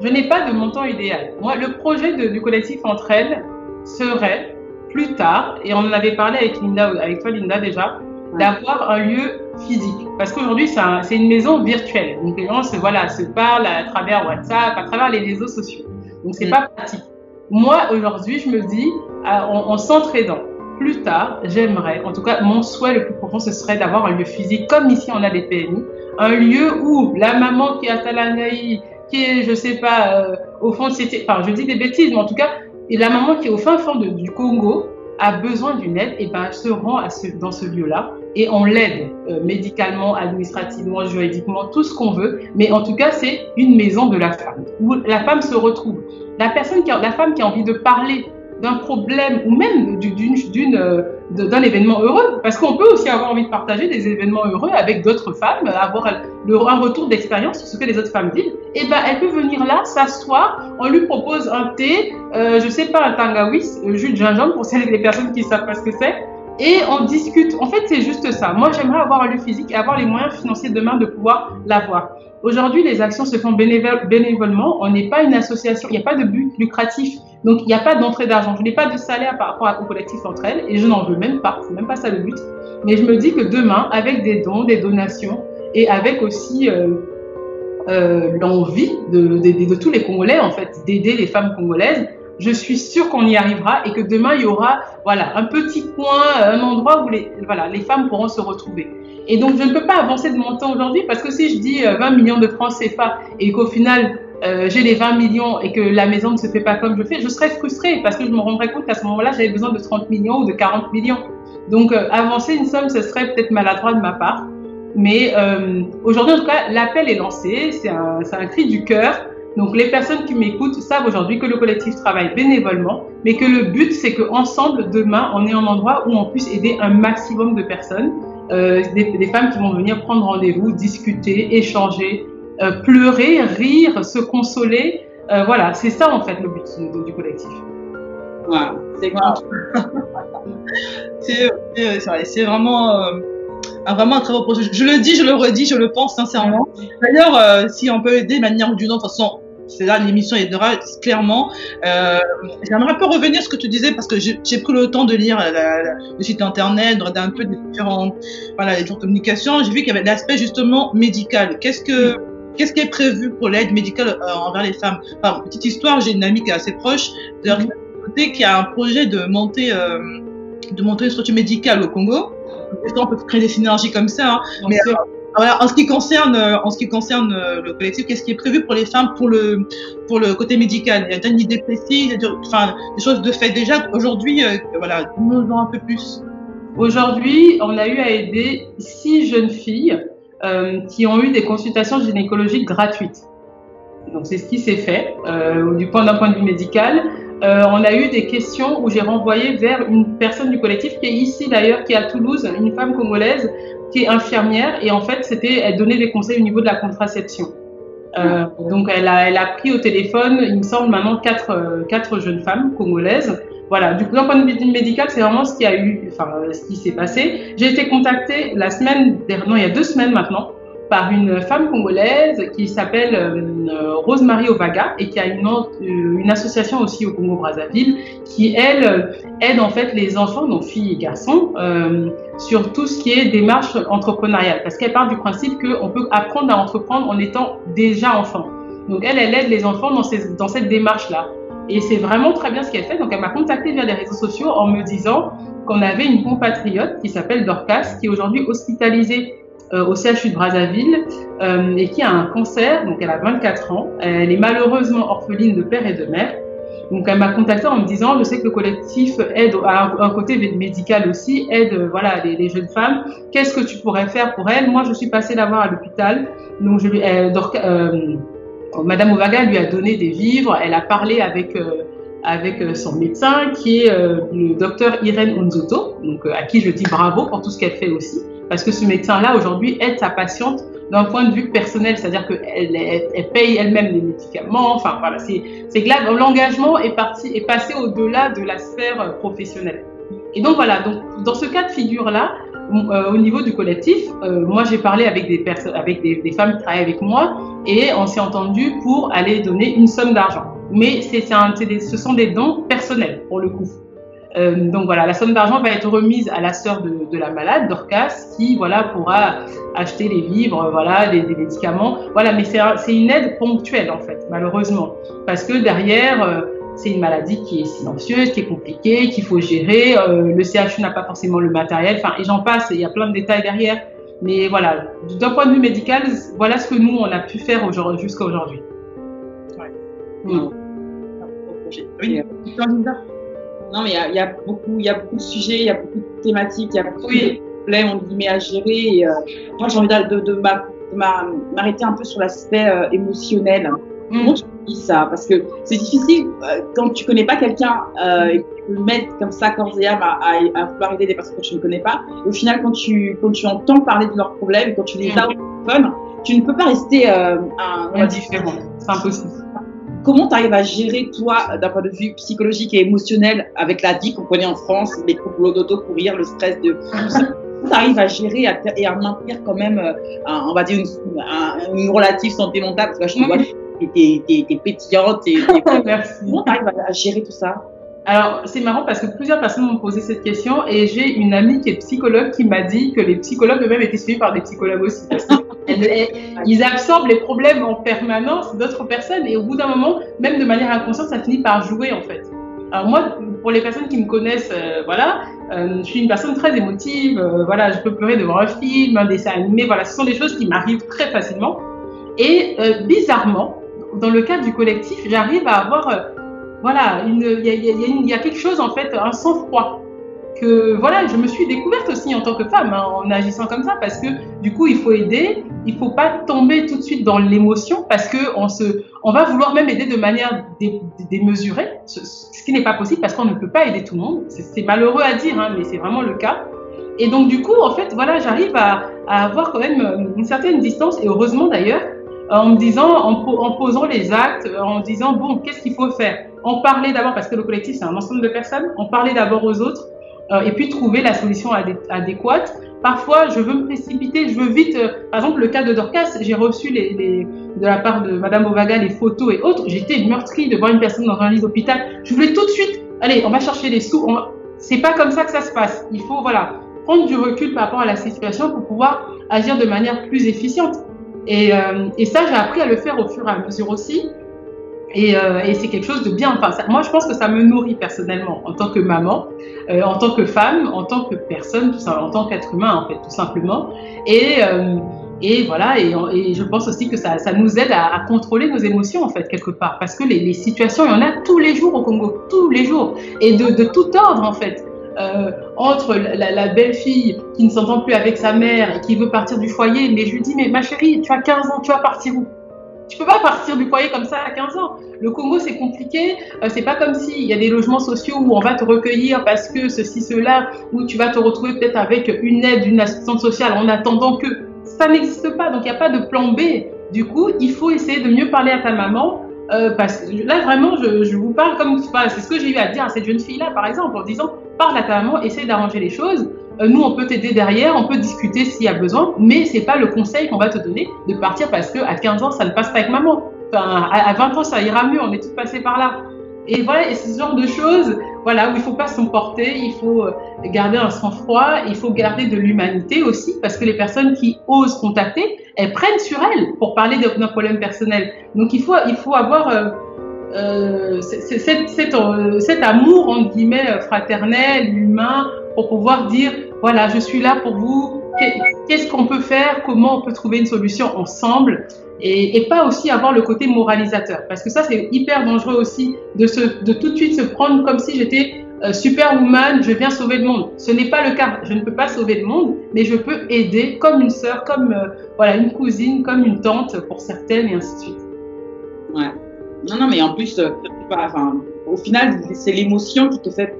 Je n'ai pas de montant idéal. Moi, le projet du collectif Entre Elles serait plus tard, et on en avait parlé avec toi Linda déjà, d'avoir un lieu physique. Parce qu'aujourd'hui, c'est une maison virtuelle. Donc les gens se parlent à travers WhatsApp, à travers les réseaux sociaux. Donc c'est pas pratique. Moi, aujourd'hui, je me dis, en s'entraidant, plus tard, j'aimerais, en tout cas, mon souhait le plus profond, ce serait d'avoir un lieu physique, comme ici on a des PMI, un lieu où la maman qui est à Talangaï, qui est, je sais pas, au fond de enfin, je dis des bêtises, mais en tout cas, la maman qui est au fin fond du Congo, a besoin d'une aide, et ben, elle se rend dans ce lieu-là et on l'aide médicalement, administrativement, juridiquement, tout ce qu'on veut. Mais en tout cas, c'est une maison de la femme où la femme se retrouve. La femme qui a envie de parler d'un problème ou même d'un événement heureux, parce qu'on peut aussi avoir envie de partager des événements heureux avec d'autres femmes, avoir un retour d'expérience sur ce que les autres femmes vivent, et ben elle peut venir là, s'asseoir, on lui propose un thé, je sais pas, un tangawis, jus de gingembre pour les personnes qui savent pas ce que c'est, et on discute. En fait, c'est juste ça. Moi, j'aimerais avoir un lieu physique et avoir les moyens financiers demain de pouvoir l'avoir. Aujourd'hui, les actions se font bénévolement. On n'est pas une association, il n'y a pas de but lucratif. Donc, il n'y a pas d'entrée d'argent. Je n'ai pas de salaire par rapport au collectif entre elles et je n'en veux même pas. C'est même pas ça le but. Mais je me dis que demain, avec des dons, des donations et avec aussi l'envie de tous les Congolais, en fait, d'aider les femmes congolaises, je suis sûre qu'on y arrivera et que demain, il y aura un petit coin, un endroit où les femmes pourront se retrouver. Et donc, je ne peux pas avancer de mon temps aujourd'hui parce que si je dis 20 millions de francs CFA et qu'au final, j'ai les 20 millions et que la maison ne se fait pas comme je fais, je serais frustrée parce que je me rendrais compte qu'à ce moment-là, j'avais besoin de 30 millions ou de 40 millions. Donc, avancer une somme, ce serait peut-être maladroit de ma part. Mais aujourd'hui, en tout cas, l'appel est lancé. C'est un cri du cœur. Donc, les personnes qui m'écoutent savent aujourd'hui que le collectif travaille bénévolement, mais que le but, c'est qu'ensemble, demain, on ait un endroit où on puisse aider un maximum de personnes, des femmes qui vont venir prendre rendez-vous, discuter, échanger, pleurer, rire, se consoler. Voilà, c'est ça, en fait, le but du collectif. Voilà, c'est grand. C'est vraiment... vraiment un très beau projet. Je le dis, je le redis, je le pense sincèrement. D'ailleurs, si on peut aider de manière ou d'une autre, de toute façon, c'est là l'émission aidera clairement. J'aimerais un peu revenir sur ce que tu disais parce que j'ai pris le temps de lire le site internet, de regarder un peu des différents les de communication. J'ai vu qu'il y avait l'aspect justement médical. Qu'est-ce qui est prévu pour l'aide médicale envers les femmes? Enfin, petite histoire, j'ai une amie qui est assez proche, qui a un projet de monter une structure médicale au Congo. On peut créer des synergies comme ça, hein. Mais voilà, en ce qui concerne le collectif, qu'est-ce qui est prévu pour les femmes pour le côté médical? Il y a une idée précise, des choses de fait déjà aujourd'hui. Voilà, nous en un peu plus. Aujourd'hui, on a eu à aider 6 jeunes filles qui ont eu des consultations gynécologiques gratuites. Donc c'est ce qui s'est fait d'un point de vue médical. On a eu des questions où j'ai renvoyé vers une personne du collectif qui est ici d'ailleurs, qui est à Toulouse, une femme congolaise qui est infirmière et en fait elle donnait des conseils au niveau de la contraception. Donc elle a pris au téléphone, il me semble maintenant 4 jeunes femmes congolaises. Voilà, du coup d'un point de vue médical, c'est vraiment ce qui s'est passé. J'ai été contactée il y a 2 semaines maintenant, par une femme congolaise qui s'appelle Rose-Marie Ovaga et qui a une association aussi au Congo-Brazzaville qui, elle, aide en fait les enfants, donc filles et garçons, sur tout ce qui est démarche entrepreneuriale. Parce qu'elle part du principe qu'on peut apprendre à entreprendre en étant déjà enfant. Donc elle aide les enfants dans cette démarche-là. Et c'est vraiment très bien ce qu'elle fait. Donc elle m'a contactée via les réseaux sociaux en me disant qu'on avait une compatriote qui s'appelle Dorcas, qui est aujourd'hui hospitalisée au CHU de Brazzaville et qui a un cancer, donc elle a 24 ans, elle est malheureusement orpheline de père et de mère. Donc elle m'a contactée en me disant, je sais que le collectif aide à un côté médical aussi, aide les jeunes femmes, qu'est-ce que tu pourrais faire pour elle? Moi je suis passée la voir à l'hôpital, donc Madame Ovaga lui a donné des vivres, elle a parlé avec son médecin qui est le docteur Irène Onzoto, donc à qui je dis bravo pour tout ce qu'elle fait aussi. Parce que ce médecin-là, aujourd'hui, aide sa patiente d'un point de vue personnel, c'est-à-dire qu'elle paye elle-même les médicaments. Enfin, voilà, c'est que là, l'engagement est passé au-delà de la sphère professionnelle. Et donc, voilà, donc, dans ce cas de figure-là, au niveau du collectif, moi, j'ai parlé avec des femmes qui travaillent avec moi et on s'est entendu pour aller donner une somme d'argent. Mais ce sont des dons personnels, pour le coup. Donc voilà, la somme d'argent va être remise à la sœur de la malade, Dorcas, qui pourra acheter les vivres, des médicaments. Voilà, mais c'est une aide ponctuelle en fait, malheureusement, parce que derrière c'est une maladie qui est silencieuse, qui est compliquée, qu'il faut gérer. Le CHU n'a pas forcément le matériel, et j'en passe. Il y a plein de détails derrière, mais voilà, d'un point de vue médical, voilà ce que nous on a pu faire jusqu'à aujourd'hui. Ouais. Oui. Non, mais il y a beaucoup de sujets, il y a beaucoup de thématiques, il y a beaucoup de problèmes, on guillemets, à gérer. Et, moi, j'ai envie m'arrêter un peu sur l'aspect émotionnel. Comment tu dis ça? Parce que c'est difficile quand tu connais pas quelqu'un et que tu peux le mettre comme ça, corps et âme, à vouloir aider des personnes que tu ne connais pas. Au final, quand tu entends parler de leurs problèmes, quand tu les as au téléphone, tu ne peux pas rester indifférent. C'est impossible. Comment tu arrives à gérer, toi, d'un point de vue psychologique et émotionnel, avec la vie qu'on connaît en France, les troubles dodo, courir, le stress de tout ça? Comment tu arrives à gérer et à maintenir quand même, on va dire, une relative santé mentale? Parce que je te vois, t'es pétillante. Merci. Comment tu arrives à gérer tout ça? Alors, c'est marrant parce que plusieurs personnes m'ont posé cette question et j'ai une amie qui est psychologue qui m'a dit que les psychologues eux-mêmes étaient suivis par des psychologues aussi. Parce ils absorbent les problèmes en permanence d'autres personnes et au bout d'un moment, même de manière inconsciente, ça finit par jouer en fait. Alors moi, pour les personnes qui me connaissent, je suis une personne très émotive, je peux pleurer devant un film, un dessin animé, voilà, ce sont des choses qui m'arrivent très facilement. Et bizarrement, dans le cadre du collectif, j'arrive à avoir... il y a quelque chose en fait, un sang-froid que je me suis découverte aussi en tant que femme en agissant comme ça parce que du coup il faut aider, il faut pas tomber tout de suite dans l'émotion parce que on va vouloir même aider de manière démesurée, ce qui n'est pas possible parce qu'on ne peut pas aider tout le monde. C'est malheureux à dire mais c'est vraiment le cas. Et donc du coup en fait j'arrive à avoir quand même une certaine distance et heureusement d'ailleurs. En me disant, en posant les actes, en disant bon, qu'est-ce qu'il faut faire? En parler d'abord parce que le collectif c'est un ensemble de personnes. En parler d'abord aux autres et puis trouver la solution adéquate. Parfois, je veux me précipiter, je veux vite. Par exemple, le cas de Dorcas, j'ai reçu de la part de Madame Ovaga les photos et autres. J'étais meurtrie de voir une personne dans un lit d'hôpital. Je voulais tout de suite, allez, on va chercher les sous. C'est pas comme ça que ça se passe. Il faut prendre du recul par rapport à la situation pour pouvoir agir de manière plus efficiente. Et ça, j'ai appris à le faire au fur et à mesure aussi. Et c'est quelque chose de bien. Enfin, moi, je pense que ça me nourrit personnellement en tant que maman, en tant que femme, en tant que personne, en tant qu'être humain, en fait, tout simplement. Et je pense aussi que ça nous aide à contrôler nos émotions, en fait, quelque part. Parce que les situations, il y en a tous les jours au Congo, tous les jours. Et de tout ordre, en fait. Entre la belle-fille qui ne s'entend plus avec sa mère et qui veut partir du foyer, mais je lui dis, mais ma chérie, tu as 15 ans, tu vas partir où? Tu peux pas partir du foyer comme ça à 15 ans. Le Congo, c'est compliqué. C'est pas comme s'il y a des logements sociaux où on va te recueillir parce que ceci, cela, où tu vas te retrouver peut-être avec une aide d'une assistante sociale en attendant que ça n'existe pas. Donc, il n'y a pas de plan B. Du coup, il faut essayer de mieux parler à ta maman. Parce que là, vraiment, je vous parle comme... c'est ce que j'ai eu à dire à cette jeune fille-là, par exemple, en disant, parle à ta maman, essaie d'arranger les choses. Nous, on peut t'aider derrière, on peut discuter s'il y a besoin, mais c'est pas le conseil qu'on va te donner de partir parce que à 15 ans, ça ne passe pas avec maman. Enfin, à 20 ans, ça ira mieux, on est tous passés par là. Et voilà, et ce genre de choses, où il faut pas s'emporter, il faut garder un sang-froid, il faut garder de l'humanité aussi, parce que les personnes qui osent contacter, elles prennent sur elles pour parler de nos problèmes personnels. Donc il faut avoir cet amour entre guillemets fraternel, humain, pour pouvoir dire voilà, je suis là pour vous. Qu'est-ce qu'on peut faire? Comment on peut trouver une solution ensemble? Et pas aussi avoir le côté moralisateur, parce que ça c'est hyper dangereux aussi de tout de suite se prendre comme si j'étais superwoman, je viens sauver le monde. Ce n'est pas le cas, je ne peux pas sauver le monde, mais je peux aider comme une sœur, comme une cousine, comme une tante pour certaines et ainsi de suite. Ouais. Non, mais en plus, au final, c'est l'émotion qui te fait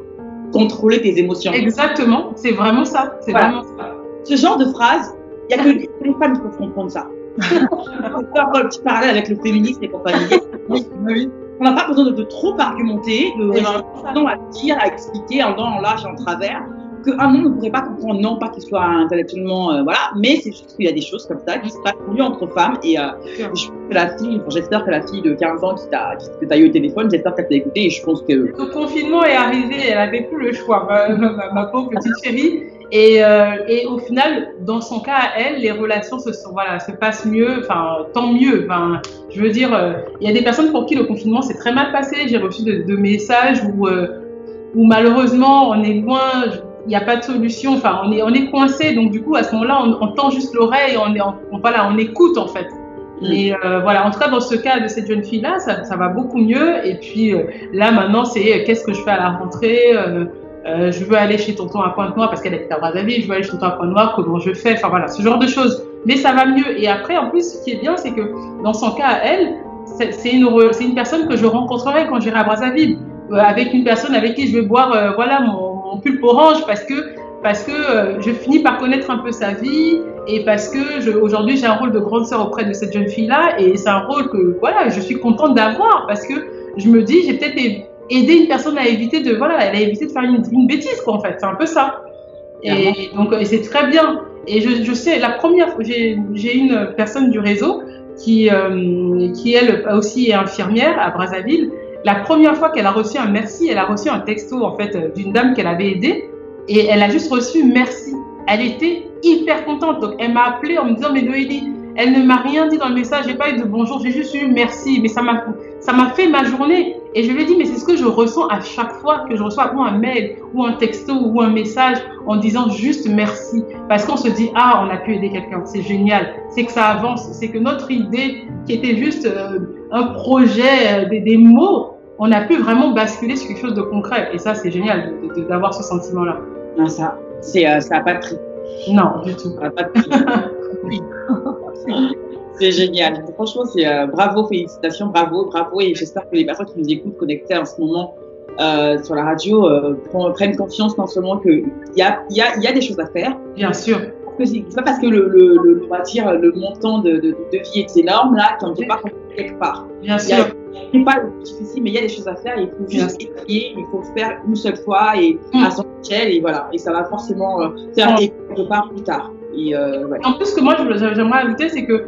contrôler tes émotions. Exactement, c'est vraiment ça. Vraiment ça. Ce genre de phrase, il n'y a que les femmes qui peuvent comprendre ça. On peut avoir un petit parallèle avec le féminisme et compagnie. On n'a pas besoin de trop argumenter, de à dire, à expliquer en long, en large, en travers, qu'un homme ne pourrait pas comprendre, non pas qu'il soit intellectuellement, mais c'est juste qu'il y a des choses comme ça qui se passent mieux entre femmes. Et j'espère que la fille de 15 ans que tu as eu au téléphone, j'espère qu'elle t'a écouté et je pense que... Le confinement est arrivé, elle avait plus le choix, ma pauvre petite chérie. Et au final, dans son cas à elle, les relations se passent mieux, tant mieux. Je veux dire, il y a des personnes pour qui le confinement s'est très mal passé. J'ai reçu de messages où malheureusement on est loin, il n'y a pas de solution. On est coincé. Donc du coup, à ce moment-là, on tend juste l'oreille, on écoute en fait. Mais voilà, en tout cas, dans ce cas de cette jeune fille-là, ça va beaucoup mieux. Et puis là, maintenant, c'est qu'est-ce que je fais à la rentrée je veux aller chez tonton à Pointe-Noire parce qu'elle habite à Brazzaville, je veux aller chez tonton à Pointe-Noire, comment je fais, enfin voilà, ce genre de choses. Mais ça va mieux. Et après, en plus, ce qui est bien, c'est que dans son cas à elle, c'est une personne que je rencontrerai quand j'irai à Brazzaville, avec une personne avec qui je vais boire voilà, mon pulpe orange parce que je finis par connaître un peu sa vie et parce que aujourd'hui j'ai un rôle de grande sœur auprès de cette jeune fille-là et c'est un rôle que voilà, je suis contente d'avoir parce que je me dis j'ai peut-être aidé une personne à éviter de faire une bêtise quoi en fait, c'est un peu ça. Et donc c'est très bien. Et je sais, la première fois, j'ai une personne du réseau qui elle aussi est infirmière à Brazzaville. La première fois qu'elle a reçu un merci, elle a reçu un texto en fait d'une dame qu'elle avait aidée et elle a juste reçu merci. Elle était hyper contente. Donc elle m'a appelée en me disant mais Noélie, elle ne m'a rien dit dans le message, j'ai pas eu de bonjour, j'ai juste eu merci, mais ça m'a fait ma journée. Et je lui ai dit mais c'est ce que je ressens à chaque fois que je reçois ou un mail ou un texto ou un message en disant juste merci parce qu'on se dit ah on a pu aider quelqu'un, c'est génial, c'est que ça avance, c'est que notre idée qui était juste un projet, des mots, on a pu vraiment basculer sur quelque chose de concret et ça c'est génial d'avoir ce sentiment-là. Non, ça n'a pas de prix. Non, du tout. Ça n'a pas de prix. C'est génial. Franchement, c'est bravo, félicitations, bravo et j'espère que les personnes qui nous écoutent connectées en ce moment sur la radio prennent conscience non seulement qu'il y a des choses à faire. Bien sûr. C'est pas parce que on va dire, le montant de vie est énorme là qu'on ne peut pas quelque part. Bien sûr. C'est pas difficile, mais il y a des choses à faire. Il faut juste essayer, il faut faire une seule fois et à son échelle et voilà. Et ça va forcément faire quelque part plus tard. Et, ouais. En plus, ce que moi j'aimerais ajouter, c'est que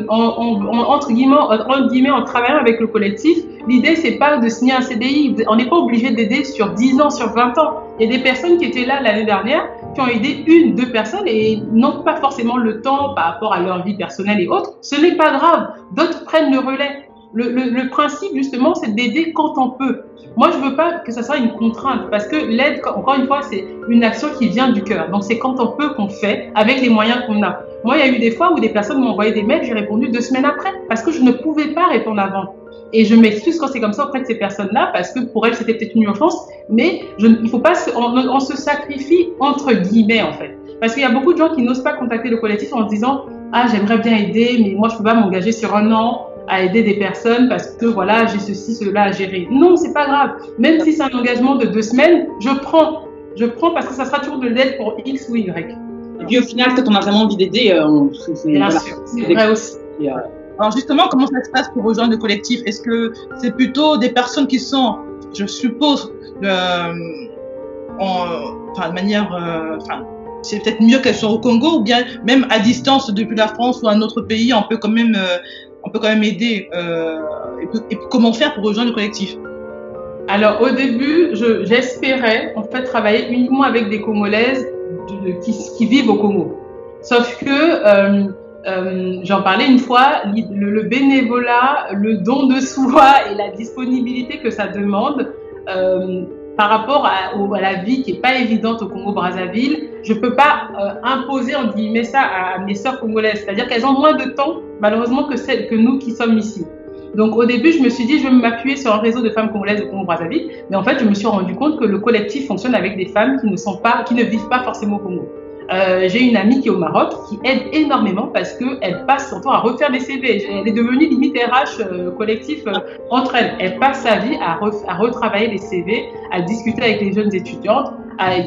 entre guillemets, en travaillant avec le collectif, l'idée c'est pas de signer un CDI. On n'est pas obligé d'aider sur 10 ans, sur 20 ans. Il y a des personnes qui étaient là l'année dernière, qui ont aidé 1-2 personnes et n'ont pas forcément le temps par rapport à leur vie personnelle et autres. Ce n'est pas grave. D'autres prennent le relais. Le principe, justement, c'est d'aider quand on peut. Moi, je veux pas que ça soit une contrainte parce que l'aide, encore une fois, c'est une action qui vient du cœur. Donc, c'est quand on peut qu'on fait avec les moyens qu'on a. Moi, il y a eu des fois où des personnes m'ont envoyé des mails, j'ai répondu 2 semaines après parce que je ne pouvais pas répondre avant. Et je m'excuse quand c'est comme ça auprès de ces personnes-là parce que pour elles, c'était peut-être une urgence. Mais il faut pas, on se sacrifie entre guillemets, en fait. Parce qu'il y a beaucoup de gens qui n'osent pas contacter le collectif en se disant « Ah, j'aimerais bien aider, mais moi, je peux pas m'engager sur 1 an. » à aider des personnes parce que voilà, j'ai ceci, cela à gérer. Non, c'est pas grave. Même si c'est un engagement de 2 semaines, je prends parce que ça sera toujours de l'aide pour X ou Y. Et puis au final, quand on a vraiment envie d'aider, bien sûr, c'est vrai aussi. Alors justement, comment ça se passe pour rejoindre le collectif? Est-ce que c'est plutôt des personnes qui sont, je suppose, de manière, c'est peut-être mieux qu'elles soient au Congo ou bien même à distance depuis la France ou un autre pays, on peut quand même aider. Et comment faire pour rejoindre le collectif? Alors au début, j'espérais en fait travailler uniquement avec des Congolaises qui vivent au Congo. Sauf que j'en parlais une fois, le bénévolat, le don de soi et la disponibilité que ça demande par rapport à la vie qui est pas évidente au Congo-Brazzaville, je peux pas imposer en guillemets ça à mes sœurs congolaises. C'est-à-dire qu'elles ont moins de temps malheureusement que nous qui sommes ici. Donc au début, je me suis dit je vais m'appuyer sur un réseau de femmes congolaises au Congo-Brazzaville, mais en fait, je me suis rendu compte que le collectif fonctionne avec des femmes qui ne vivent pas forcément au Congo. J'ai une amie qui est au Maroc qui aide énormément parce qu'elle passe son temps à refaire des CV. Elle est devenue limite RH collectif entre elles. Elle passe sa vie à retravailler les CV, à discuter avec les jeunes étudiantes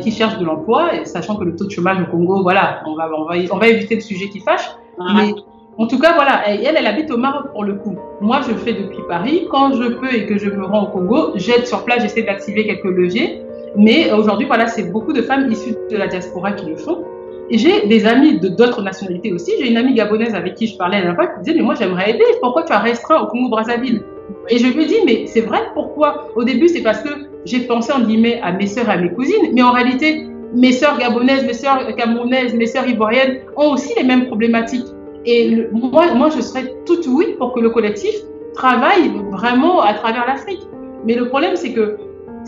qui cherchent de l'emploi, et sachant que le taux de chômage au Congo, voilà, on va éviter le sujet qui fâche. Mais en tout cas, voilà, elle habite au Maroc pour le coup. Moi, je le fais depuis Paris. Quand je peux et que je me rends au Congo, j'aide sur place, j'essaie d'activer quelques leviers. Mais aujourd'hui, voilà, c'est beaucoup de femmes issues de la diaspora qui le font. Et j'ai des amis d'autres nationalités aussi. J'ai une amie gabonaise avec qui je parlais la dernière fois qui disait « Mais moi, j'aimerais aider. Pourquoi tu as restreint au Congo-Brazzaville ?» Et je lui ai dit « Mais c'est vrai, pourquoi ?» Au début, c'est parce que j'ai pensé, en guillemets, à mes sœurs et à mes cousines. Mais en réalité, mes sœurs gabonaises, mes sœurs camerounaises, mes sœurs ivoiriennes ont aussi les mêmes problématiques. Et moi, je serais toute oui pour que le collectif travaille vraiment à travers l'Afrique. Mais le problème, c'est que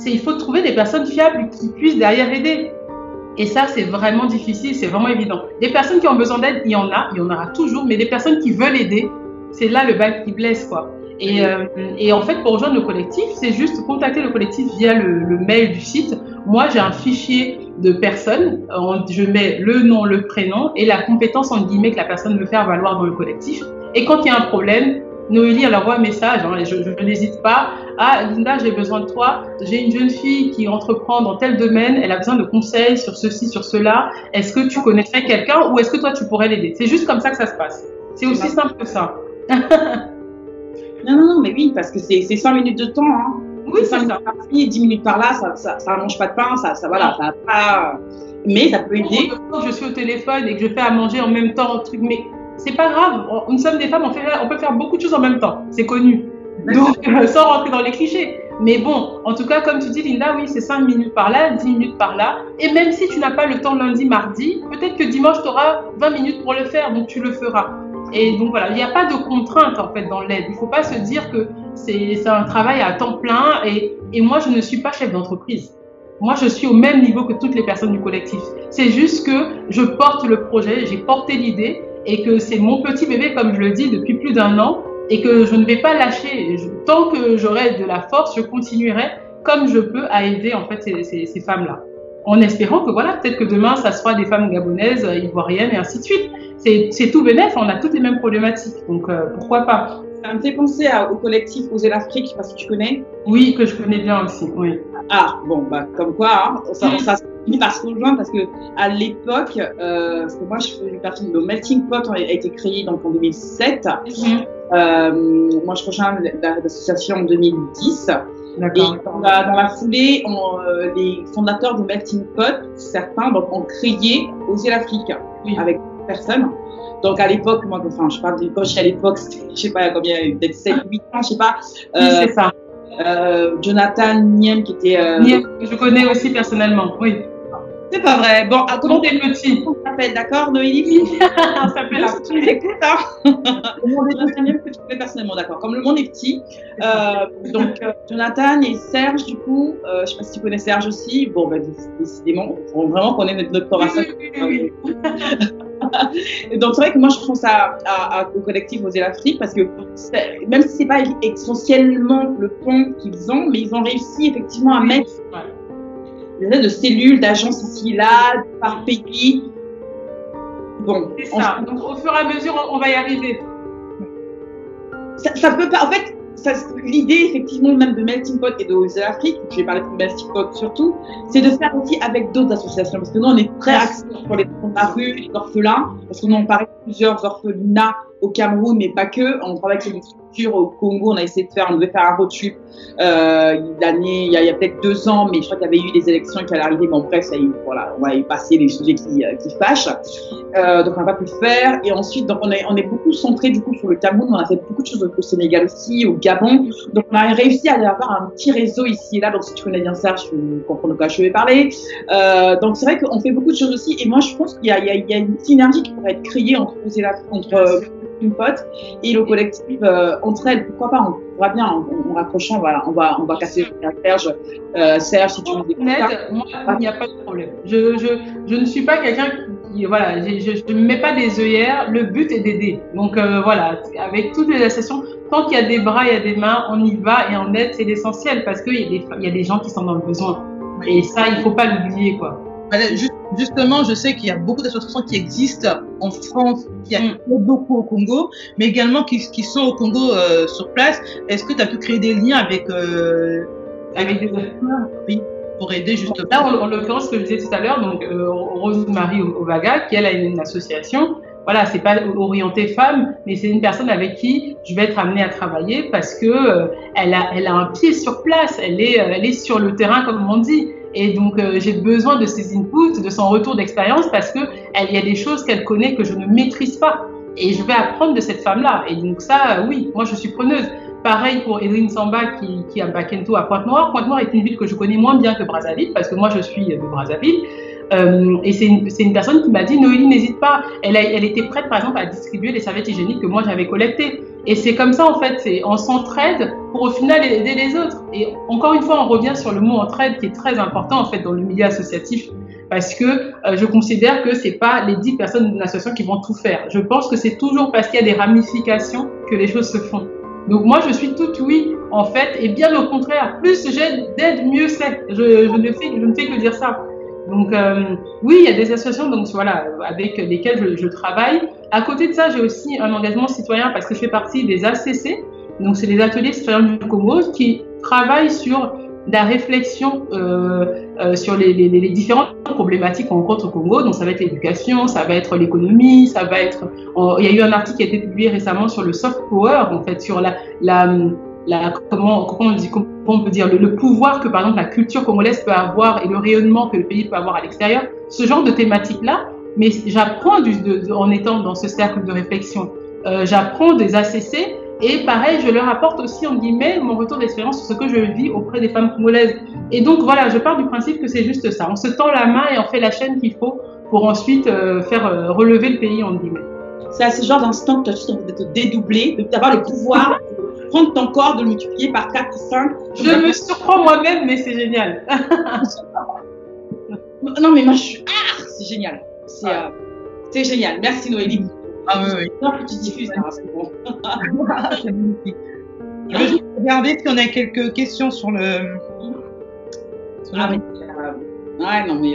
il faut trouver des personnes fiables qui puissent derrière aider. Et ça, c'est vraiment difficile, c'est vraiment évident. Des personnes qui ont besoin d'aide, il y en aura toujours, mais des personnes qui veulent aider, c'est là le bal qui blesse, quoi. Et en fait, pour rejoindre le collectif, c'est juste contacter le collectif via le mail du site. Moi, j'ai un fichier de personnes. Je mets le nom, le prénom et la compétence, en guillemets, que la personne veut faire valoir dans le collectif. Et quand il y a un problème, Noélie, elle envoie un message. Hein, et je n'hésite pas. Ah, Linda, j'ai besoin de toi. J'ai une jeune fille qui entreprend dans tel domaine. Elle a besoin de conseils sur ceci, sur cela. Est-ce que tu connaîtrais quelqu'un ou est-ce que toi, tu pourrais l'aider? C'est juste comme ça que ça se passe. C'est aussi simple que ça. Non, mais oui, parce que c'est 5 minutes de temps. Hein. Oui, c'est 5 minutes par-ci, 10 minutes par là, ça mange pas de pain, ça voilà, ça pas. Mais ça peut aider. Quand je suis au téléphone et que je fais à manger en même temps, truc, mais c'est pas grave. Nous sommes des femmes, on peut faire beaucoup de choses en même temps. C'est connu. Donc, sans rentrer dans les clichés. Mais bon, en tout cas, comme tu dis, Linda, oui, c'est 5 minutes par là, 10 minutes par là. Et même si tu n'as pas le temps lundi, mardi, peut-être que dimanche, tu auras 20 minutes pour le faire, donc tu le feras. Et donc voilà, il n'y a pas de contrainte en fait dans l'aide. Il ne faut pas se dire que c'est un travail à temps plein et moi je ne suis pas chef d'entreprise. Moi je suis au même niveau que toutes les personnes du collectif. C'est juste que je porte le projet, j'ai porté l'idée et que c'est mon petit bébé comme je le dis depuis plus d'1 an et que je ne vais pas lâcher. Tant que j'aurai de la force, je continuerai comme je peux à aider en fait ces femmes-là. En espérant que voilà, peut-être que demain ça sera des femmes gabonaises, ivoiriennes et ainsi de suite. C'est tout bénef, on a toutes les mêmes problématiques, donc pourquoi pas. Ça me fait penser au collectif Oser l'Afrique, je sais pas si tu connais. Oui, que je connais bien aussi, oui. Ah, bon, bah, comme quoi, hein, ça finit par se rejoindre parce que à l'époque, parce que moi je fais partie de Melting Pot, a été créé donc en 2007. Moi je rejoins l'association en 2010. D'accord. Et dans la foulée, les fondateurs de Melting Pot, certains donc, ont créé Oser l'Afrique avec personnes. Donc à l'époque, moi, enfin, je parle de quand j'étais à l'époque, je sais pas combien, peut-être 7, 8 ans, je sais pas. Oui, c'est ça. Jonathan Niem qui était. Niem, que je connais aussi personnellement, oui. C'est pas vrai. Bon, comment t'es petit? On s'appelle, d'accord, Noélie? Oui, on s'appelle un petit. Écoute, hein. Le monde est Niem que tu connais personnellement, d'accord. Comme le monde est petit. Donc, Jonathan et Serge, du coup, je sais pas si tu connais Serge aussi. Bon, ben, décidément, il faut vraiment qu'on ait notre conversation. Oui. Et donc, c'est vrai que moi, je pense au collectif Oser l'Afrique parce que même si c'est pas essentiellement le pont qu'ils ont, mais ils ont réussi effectivement à mettre de cellules, d'agences ici et là, par pays. Bon. C'est ça. Donc, au fur et à mesure, on va y arriver. Ça peut pas. En fait, l'idée, effectivement, même de Melting Pot et de Oser l'Afrique, je vais parler de Melting Pot surtout, c'est de faire aussi avec d'autres associations. Parce que nous, on est très axés sur les enfants de la rue, les orphelins, parce qu'on en parlait de plusieurs orphelinats au Cameroun, mais pas que. On travaille avec des structures au Congo. On devait faire un road trip il y a peut-être 2 ans, mais je crois qu'il y avait eu des élections qui allaient arriver. Bon, bref, voilà, on va y passer les sujets qui fâchent. Donc, on n'a pas pu le faire. Et ensuite, donc, on est beaucoup centré du coup sur le Cameroun. On a fait beaucoup de choses au Sénégal aussi, au Gabon. Donc, on a réussi à avoir un petit réseau ici et là. Donc, si tu connais bien ça, tu comprends de quoi je vais parler. Donc, c'est vrai qu'on fait beaucoup de choses aussi. Et moi, je pense qu'il y a une synergie qui pourrait être créée entre une pote et le collectif entre elles. Pourquoi pas, on pourra bien en raccrochant, voilà, on va casser Serge. Serge, si tu veux écouter ça. Moi, il n'y a pas de problème. Je ne suis pas quelqu'un qui voilà, je ne mets pas des œillères. Le but est d'aider. Donc voilà, avec toutes les associations, tant qu'il y a des bras, il y a des mains, on y va et on aide, c'est l'essentiel parce qu'il y a des gens qui sont dans le besoin. Et ça, il ne faut pas l'oublier, quoi. Justement, je sais qu'il y a beaucoup d'associations qui existent en France, qui a beaucoup au Congo, mais également qui sont au Congo sur place. Est-ce que tu as pu créer des liens avec des associations? Oui, pour aider justement. Là, en l'occurrence, ce que je disais tout à l'heure, donc Rose-Marie Ovaga, qui elle a une association. Voilà, c'est pas orienté femme, mais c'est une personne avec qui je vais être amenée à travailler parce que elle a un pied sur place, elle est sur le terrain comme on dit. Et donc, j'ai besoin de ses inputs, de son retour d'expérience parce que il y a des choses qu'elle connaît que je ne maîtrise pas. Et je vais apprendre de cette femme-là. Et donc ça, oui, moi, je suis preneuse. Pareil pour Edwin Samba qui est à Bakento à Pointe-Noire. Pointe-Noire est une ville que je connais moins bien que Brazzaville parce que moi, je suis de Brazzaville. Et c'est une personne qui m'a dit, Noélie, n'hésite pas. Elle était prête, par exemple, à distribuer les serviettes hygiéniques que moi, j'avais collectées. Et c'est comme ça, en fait, on s'entraide pour au final aider les autres. Et encore une fois, on revient sur le mot entraide qui est très important, en fait, dans le milieu associatif. Parce que je considère que c'est pas les 10 personnes d'une association qui vont tout faire. Je pense que c'est toujours parce qu'il y a des ramifications que les choses se font. Donc moi, je suis toute oui, en fait, et bien au contraire, plus j'ai d'aide, mieux c'est. Je ne fais que dire ça. Donc oui, il y a des associations donc voilà avec lesquelles je travaille. À côté de ça, j'ai aussi un engagement citoyen parce que je fais partie des ACC. Donc c'est les ateliers citoyens du Congo qui travaillent sur la réflexion sur les différentes problématiques qu'on rencontre au Congo. Donc ça va être l'éducation, ça va être l'économie, ça va être il y a eu un article qui a été publié récemment sur le soft power, en fait, sur comment on peut dire le pouvoir que par exemple la culture congolaise peut avoir et le rayonnement que le pays peut avoir à l'extérieur, ce genre de thématiques là. Mais j'apprends en étant dans ce cercle de réflexion, j'apprends des ACC et pareil, je leur apporte aussi en guillemets mon retour d'expérience sur ce que je vis auprès des femmes congolaises. Et donc voilà, je pars du principe que c'est juste ça, on se tend la main et on fait la chaîne qu'il faut pour ensuite faire relever le pays en guillemets. C'est à ce genre d'instant que tu as juste envie de te dédoubler, d'avoir le pouvoir de prendre ton corps, de le multiplier par 4 ou 5. Je me surprends moi-même, mais c'est génial. Non, mais moi, c'est génial. C'est génial. Merci, Noélie. Ah oui, oui. Non, tu diffuses, c'est bon. C'est magnifique. Je vais juste regarder si on a quelques questions sur le... Ouais, non, mais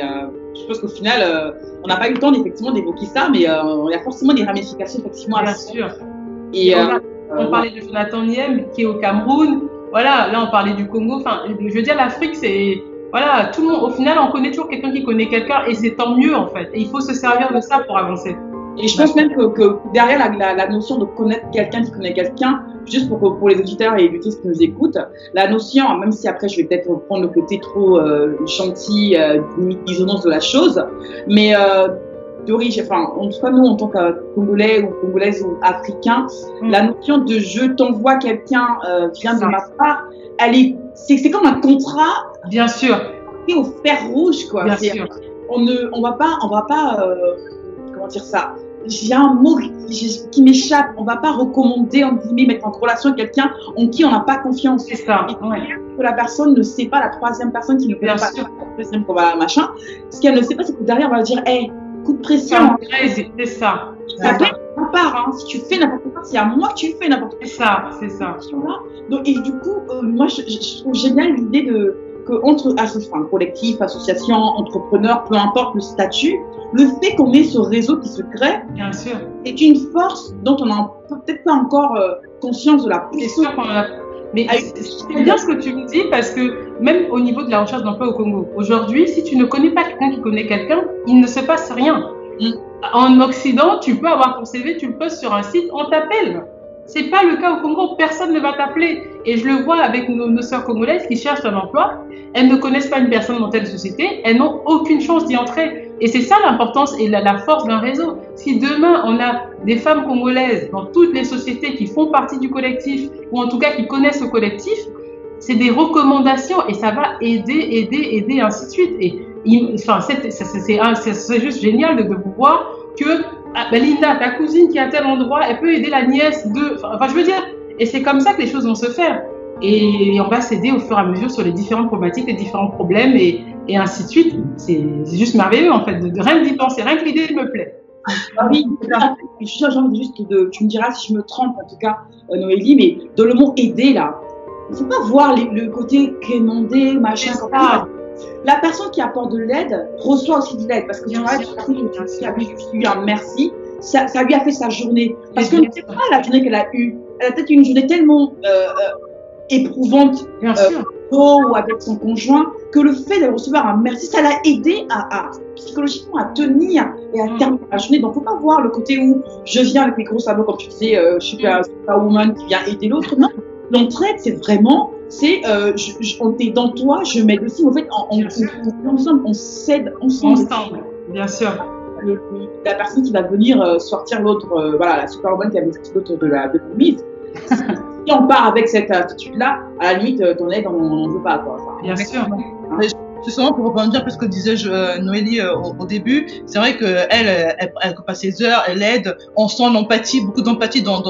je pense qu'au final, on n'a pas eu le temps effectivement d'évoquer ça, mais il y a forcément des ramifications effectivement. Bien sûr. Et on parlait de Jonathan Niem qui est au Cameroun. Voilà, là on parlait du Congo. Enfin, je veux dire, l'Afrique, c'est voilà, tout le monde. Au final, on connaît toujours quelqu'un qui connaît quelqu'un, et c'est tant mieux en fait. Et il faut se servir de ça pour avancer. Et je pense même que derrière la notion de connaître quelqu'un qui connaît quelqu'un, juste pour les auditeurs et les auditrices qui nous écoutent, la notion, même si après je vais peut-être prendre le côté trop gentil, bisounours de la chose, mais en tout cas nous en tant que Congolais ou Congolaises ou Africains, la notion de je t'envoie quelqu'un vient de ma part, c'est comme un contrat. Bien sûr. Au fer rouge quoi. Bien sûr. On va pas comment dire ça. J'ai un mot qui m'échappe. On va pas recommander, en guillemets, mettre en relation quelqu'un en qui on n'a pas confiance. C'est ça. Que la personne ne sait pas, la troisième personne qui ne connaît pas, la deuxième machin. Ce qu'elle ne sait pas, c'est que derrière, on va dire, hey, coup de pression. C'est ça. Ça doit être ma part, hein. Si tu fais n'importe quoi, c'est à moi que tu fais n'importe quoi. C'est ça. Donc, et du coup, moi, je trouve génial l'idée entre collectif, association, entrepreneur, peu importe le statut, le fait qu'on ait ce réseau qui se crée, bien sûr, est une force dont on n'a peut-être pas encore conscience de la puissance. Mais c'est bien ce que tu me dis, parce que même au niveau de la recherche d'emploi au Congo, aujourd'hui, si tu ne connais pas quelqu'un qui connaît quelqu'un, il ne se passe rien. En Occident, tu peux avoir ton CV, tu le postes sur un site, on t'appelle. C'est pas le cas au Congo, personne ne va t'appeler. Et je le vois avec nos sœurs congolaises qui cherchent un emploi, elles ne connaissent pas une personne dans telle société, elles n'ont aucune chance d'y entrer. Et c'est ça l'importance et la force d'un réseau. Si demain on a des femmes congolaises dans toutes les sociétés qui font partie du collectif, ou en tout cas qui connaissent le collectif, c'est des recommandations et ça va aider, ainsi de suite. Et c'est juste génial de voir que Linda, ta cousine qui est à tel endroit, elle peut aider la nièce de... Enfin, je veux dire, et c'est comme ça que les choses vont se faire. Et on va s'aider au fur et à mesure sur les différentes problématiques, les différents problèmes, et ainsi de suite. C'est juste merveilleux, en fait, de rien d'y penser, rien que l'idée me plaît. Oui, j'ai envie juste tu me diras si je me trompe, en tout cas, Noélie, mais dans le mot aider, là, il ne faut pas voir le côté quémander, machin, comme ça. La personne qui apporte de l'aide reçoit aussi de l'aide, parce que tu vois, tu as eu un merci, ça lui a fait sa journée. Parce que c'est pas la journée qu'elle a eue. Elle a peut-être une journée tellement éprouvante, ou avec son conjoint, que le fait de recevoir un merci, ça l'a aidé à psychologiquement à tenir et à terminer la journée. Donc, faut pas voir le côté où je viens avec mes gros sabots, comme tu disais, je suis un superwoman qui vient aider l'autre. Non, l'entraide, c'est vraiment, on t'aide dans toi, je m'aide aussi. En fait, ensemble, on s'aide ensemble. Bien sûr. La personne qui va venir sortir l'autre, la superwoman qui a sorti l'autre de la mise. Si on part avec cette attitude-là, à la limite, ton aide, on n'en veut pas, quoi. Enfin, bien sûr. Justement, pour rebondir un peu ce que disait Noélie au début, c'est vrai qu'elle passe ses heures, elle aide, on sent l'empathie, beaucoup d'empathie dans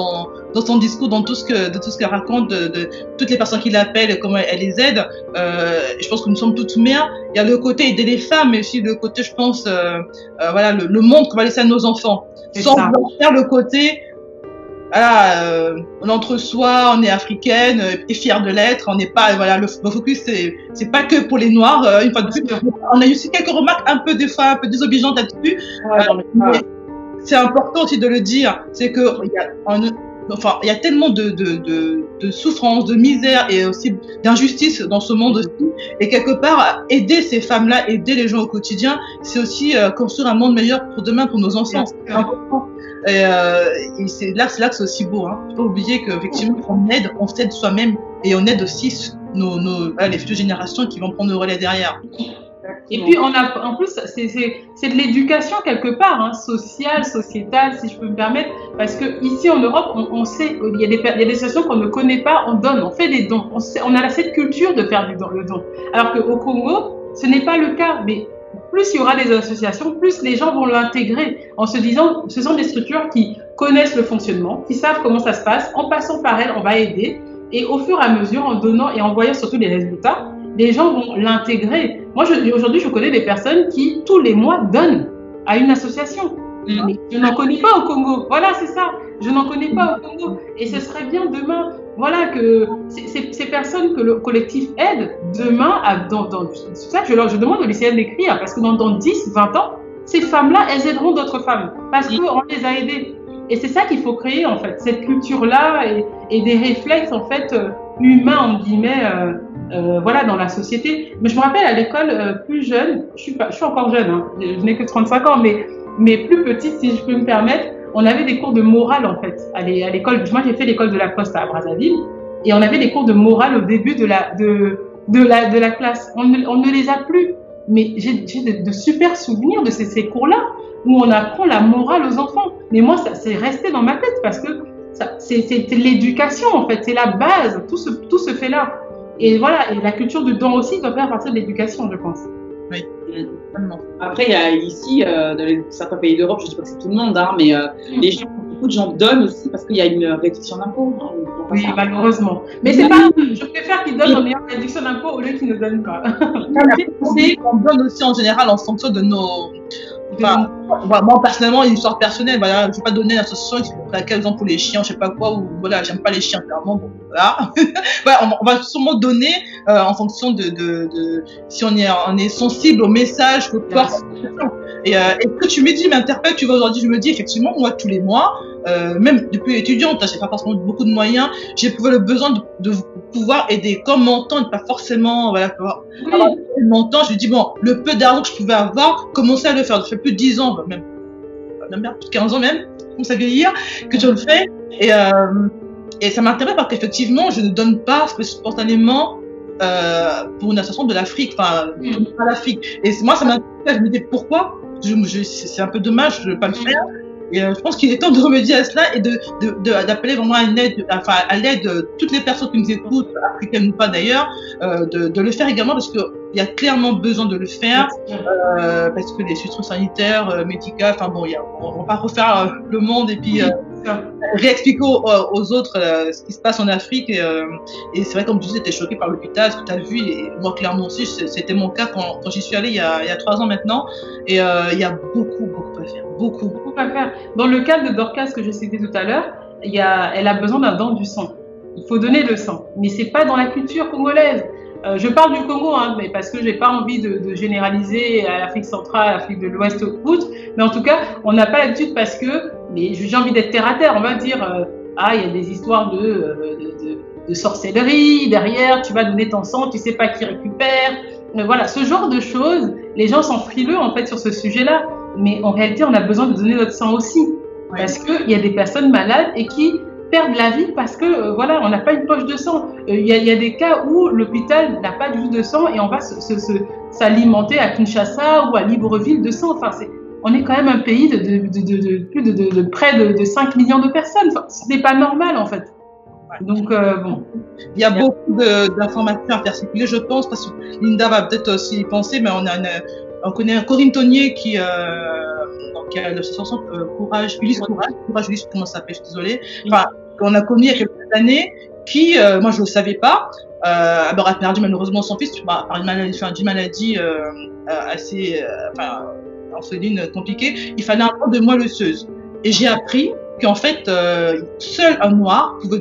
dans son discours, dans tout ce qu'elle raconte, de toutes les personnes qui l'appellent, comment elle les aide. Je pense que nous sommes toutes mères. Il y a le côté aider les femmes, mais aussi le côté, je pense, voilà, le monde qu'on va laisser à nos enfants. Sans faire le côté, voilà, l'entre-soi, on est africaine, et fière de l'être, on n'est pas, voilà, le focus, c'est pas que pour les Noirs, une fois de plus. On a eu aussi quelques remarques un peu, des fois, un peu désobligeantes là-dessus. Mais c'est important aussi de le dire, c'est que, il y a tellement de souffrance, de misère et aussi d'injustice dans ce monde aussi. Et quelque part, aider ces femmes-là, aider les gens au quotidien, c'est aussi construire un monde meilleur pour demain, pour nos enfants. C'est important. Et c'est là que c'est aussi beau. Hein. Faut pas oublier qu'effectivement, on s'aide soi-même et on aide aussi les futures générations qui vont prendre le relais derrière. Et puis, en plus, c'est de l'éducation quelque part, hein, sociale, sociétale, si je peux me permettre, parce que ici en Europe, on sait, il y a des situations qu'on ne connaît pas, on donne, on fait des dons, on a cette culture de faire le don. Alors qu'au Congo, ce n'est pas le cas, mais plus il y aura des associations, plus les gens vont l'intégrer en se disant, ce sont des structures qui connaissent le fonctionnement, qui savent comment ça se passe, en passant par elles, on va aider, et au fur et à mesure, en donnant et en voyant surtout les résultats, les gens vont l'intégrer. Moi, aujourd'hui, je connais des personnes qui, tous les mois, donnent à une association. Mais je n'en connais pas au Congo. Voilà, c'est ça. Je n'en connais pas au Congo. Et ce serait bien demain, voilà, que ces personnes que le collectif aide, demain, c'est ça que je demande au lycéen d'écrire, parce que dans 10, 20 ans, ces femmes-là, elles aideront d'autres femmes, parce qu'on les a aidées. Et c'est ça qu'il faut créer, en fait, cette culture-là et des réflexes, en fait, humains, entre guillemets, voilà, dans la société. Mais je me rappelle à l'école, plus jeune, je suis encore jeune, hein, je n'ai que 35 ans, mais plus petite, si je peux me permettre, on avait des cours de morale, en fait, à l'école. Moi, j'ai fait l'école de la Poste à Brazzaville, et on avait des cours de morale au début de la classe. On ne les a plus, mais j'ai de super souvenirs de ces cours-là, où on apprend la morale aux enfants. Mais moi, ça c'est resté dans ma tête, parce que c'est l'éducation, en fait, c'est la base, tout se fait là. Et voilà, et la culture de don aussi doit faire partie de l'éducation, je pense. Oui. Après, il y a ici, dans certains pays d'Europe, je ne dis pas que c'est tout le monde, hein, mais beaucoup de gens donnent aussi parce qu'il y a une réduction d'impôts. Oui, malheureusement. Mais c'est pas, je préfère qu'ils donnent en meilleure réduction d'impôts au lieu qu'ils ne donnent pas. On donne aussi en général en fonction de nos. Enfin, moi personnellement, une histoire personnelle, voilà, je ne vais pas donner une association par exemple pour les chiens, je sais pas quoi, ou voilà, j'aime pas les chiens, clairement, bon, voilà. Voilà, on va sûrement donner en fonction de si on est sensible au message que porte. Et ce que tu me dis m'interpelle, tu vois, aujourd'hui, je me dis effectivement, moi, tous les mois, même depuis étudiante, j'ai pas forcément beaucoup de moyens, j'ai le besoin de pouvoir aider comme montant, pas forcément, voilà, avoir le montant, je me dis, bon, le peu d'argent que je pouvais avoir, commencer à le faire. Ça fait plus de 10 ans, même plus de 15 ans même, comme ça vieillir, que je le fais. Et ça m'intéresse parce qu'effectivement, je ne donne pas spontanément pour une association de l'Afrique, enfin, pas l'Afrique. Et moi, ça m'intéresse, je me dis pourquoi, c'est un peu dommage de ne pas le faire. Et je pense qu'il est temps de remédier à cela et d'appeler vraiment à l'aide de toutes les personnes qui nous écoutent, africaines ou pas d'ailleurs, de le faire également parce qu'il y a clairement besoin de le faire, parce que les situations sanitaires, médicales, enfin bon, on va pas refaire le monde et puis réexpliquer aux autres ce qui se passe en Afrique. Et c'est vrai, comme tu disais, t'es choqué par l'hôpital, ce que tu as vu, et moi clairement aussi, c'était mon cas quand j'y suis allée il y a 3 ans maintenant. Et il y a beaucoup à faire. Beaucoup à faire. Dans le cas de Dorcas que je citais tout à l'heure, elle a besoin d'un don du sang. Il faut donner le sang, mais c'est pas dans la culture congolaise. Je parle du Congo, hein, mais parce que j'ai pas envie de généraliser à l'Afrique centrale, à l'Afrique de l'Ouest, mais en tout cas, on n'a pas l'habitude parce que, mais j'ai envie d'être terre à terre, on va dire, il y a des histoires de sorcellerie derrière, tu vas donner ton sang, tu sais pas qui récupère. Voilà, ce genre de choses, les gens sont frileux en fait sur ce sujet-là. Mais en réalité, on a besoin de donner notre sang aussi. Ouais. Parce qu'il y a des personnes malades et qui perdent la vie parce que, voilà, on n'a pas une poche de sang. Il y a des cas où l'hôpital n'a pas du tout de sang et on va s'alimenter à Kinshasa ou à Libreville de sang. Enfin, on est quand même un pays de près de 5 millions de personnes. Enfin, ce n'est pas normal, en fait. Donc, bon. Il y a beaucoup d'informations à faire circuler, je pense, parce que Linda va peut-être aussi y penser, mais on connaît Corinne Tonnier qui a l'association Courage, Ulysse, comment ça s'appelle, je suis désolée. Enfin, qu'on a connue il y a quelques années, qui, moi je le savais pas, elle aurait perdu malheureusement son fils par d'une maladie assez, orpheline compliquée. Il fallait un don de moelle osseuse. Et j'ai appris qu'en fait, seul un noir pouvait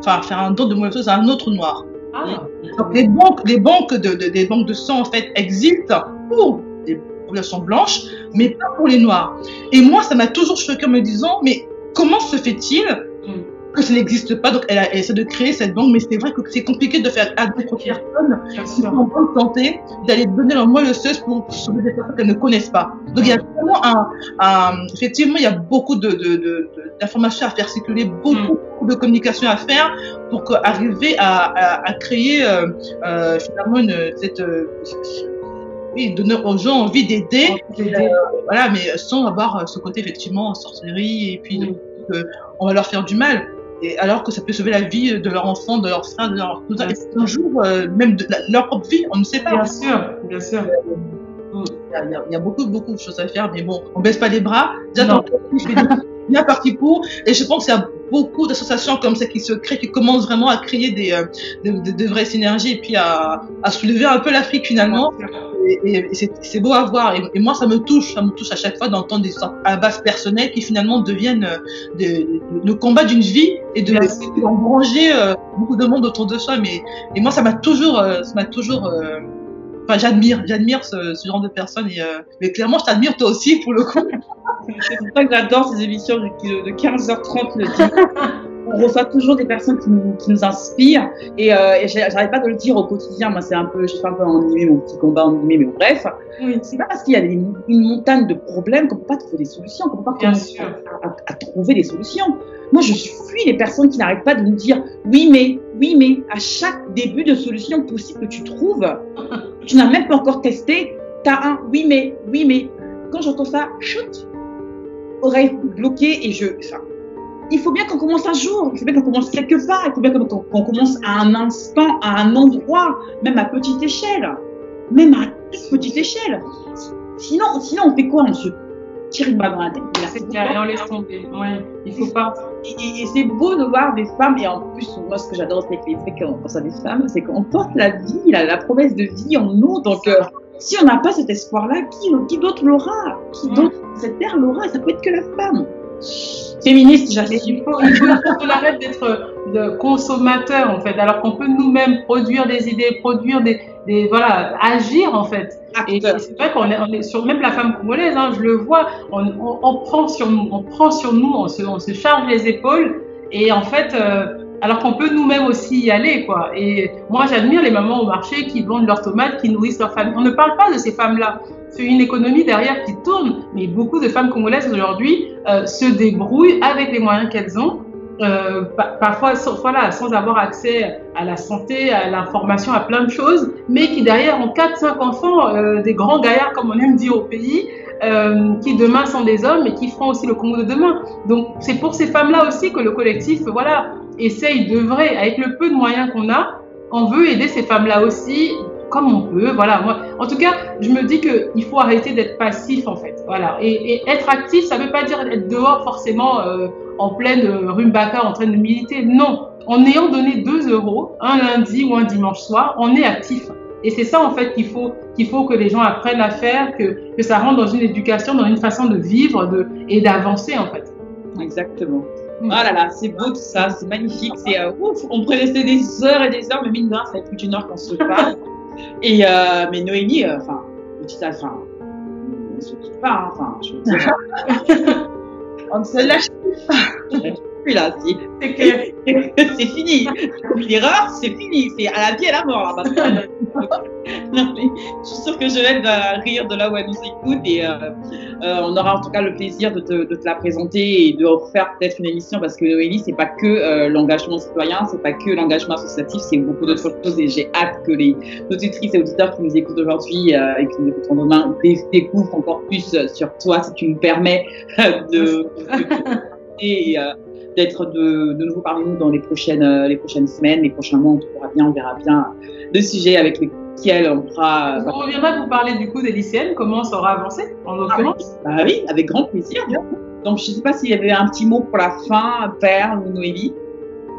faire un don de moelle osseuse à un autre noir. Donc des banques de sang en fait existent pour les populations blanches, mais pas pour les noirs. Et moi, ça m'a toujours choqué en me disant, mais comment se fait-il que ça n'existe pas? Donc elle essaie de créer cette banque, mais c'est vrai que c'est compliqué de faire à d'autres personnes qui sont en bonne santé d'aller donner leur moelle osseuse pour sauver des personnes qu'elles ne connaissent pas. Donc il y a vraiment effectivement, il y a beaucoup d'informations à faire circuler, beaucoup de communication à faire pour arriver à créer finalement donner aux gens envie d'aider, voilà, mais sans avoir ce côté effectivement sorcellerie et puis on va leur faire du mal. Et alors que ça peut sauver la vie de leur enfant, de leur frère, de leur cousin, et un jour même de leur propre vie, on ne sait pas. Bien sûr. Il y a beaucoup de choses à faire, mais bon, on baisse pas les bras. Déjà, bien parti pour. Et je pense qu'il y a beaucoup d'associations comme ça qui se créent, qui commencent vraiment à créer de vraies synergies et puis à soulever un peu l'Afrique finalement. Et c'est beau à voir. Et moi, ça me touche à chaque fois d'entendre des histoires à base personnelle qui finalement deviennent le combat d'une vie et de engranger beaucoup de monde autour de soi. Et moi, ça m'a toujours j'admire ce genre de personnes. Mais clairement, je t'admire toi aussi pour le coup. C'est pour ça que j'adore ces émissions de 15h30 le dimanche. On reçoit toujours des personnes qui nous inspirent et j'arrête pas de le dire au quotidien. Moi, je fais un peu animer mon petit combat animé, mais bref. C'est pas parce qu'il y a une montagne de problèmes qu'on peut pas trouver des solutions, qu'on peut pas commencer à trouver des solutions. Moi, je fuis les personnes qui n'arrêtent pas de nous dire oui, mais à chaque début de solution possible que tu trouves, tu n'as même pas encore testé, t'as un oui, mais. Quand j'entends ça, chut, oreille bloquée et il faut bien qu'on commence un jour, il faut bien qu'on commence quelque part, il faut bien qu'on commence à un instant, à un endroit, même à petite échelle. Même à toute petite échelle. Sinon, on fait quoi? On se tire une balle dans la tête. Et on laisse tomber. Ouais, il faut pas. Et c'est beau de voir des femmes, et en plus, moi, ce que j'adore avec les faits quand on pense à des femmes, c'est qu'on porte la vie, la promesse de vie en nous. Donc, si on n'a pas cet espoir-là, qui d'autre l'aura? Qui d'autre, cette terre l'aura? Et ça peut être que la femme. Féministe, j'assume. Il faut qu'on arrête d'être de consommateurs, en fait, alors qu'on peut nous-mêmes produire des idées, produire agir, en fait. Et c'est vrai qu'on est sur, même la femme congolaise, hein, je le vois, on prend sur nous, on se charge les épaules, et en fait, alors qu'on peut nous-mêmes aussi y aller, quoi. Et moi, j'admire les mamans au marché qui vendent leurs tomates, qui nourrissent leurs familles. On ne parle pas de ces femmes-là. C'est une économie derrière qui tourne, mais beaucoup de femmes congolaises aujourd'hui se débrouillent avec les moyens qu'elles ont, parfois sans avoir accès à la santé, à l'information, à plein de choses, mais qui derrière ont 4-5 enfants, des grands gaillards comme on aime dire au pays, qui demain sont des hommes et qui feront aussi le Congo de demain. Donc c'est pour ces femmes-là aussi que le collectif d'œuvrer avec le peu de moyens qu'on a. On veut aider ces femmes-là aussi comme on peut. Voilà, moi, en tout cas, je me dis qu'il faut arrêter d'être passif en fait. Voilà, et être actif, ça ne veut pas dire être dehors forcément en pleine rumbaka en train de militer. Non, en ayant donné 2 € un lundi ou un dimanche soir, on est actif. Et c'est ça en fait qu'il faut que les gens apprennent à faire, que ça rentre dans une éducation, dans une façon de vivre et d'avancer en fait. Exactement. Oh là là, c'est beau tout ça, c'est magnifique, c'est ouf, on pourrait rester des heures et des heures, mais mine de rien, ça fait plus d'une heure qu'on se parle. Et mais Noémie, on ne se quitte pas, je veux dire. On ne se lâche pas. Puis là, c'est fini. L'erreur, c'est fini. C'est à la vie et à la mort là. Non, mais je suis sûre que Joëlle va rire de là où elle nous écoute et on aura en tout cas le plaisir de te la présenter et de refaire peut-être une émission parce que Noémie, c'est pas que l'engagement citoyen, c'est pas que l'engagement associatif, c'est beaucoup d'autres choses et j'ai hâte que les auditrices et auditeurs qui nous écoutent aujourd'hui et qui nous écouteront demain découvrent encore plus sur toi si tu nous permets d'être de nouveau parmi nous dans les prochaines semaines, les prochains mois, on verra bien le sujet avec lesquels on pourra... On reviendra pour parler du coup des lycéennes, comment ça aura avancé en l'occurrence. Bah oui, avec grand plaisir. Donc, je ne sais pas s'il y avait un petit mot pour la fin, Perle ou Noélie.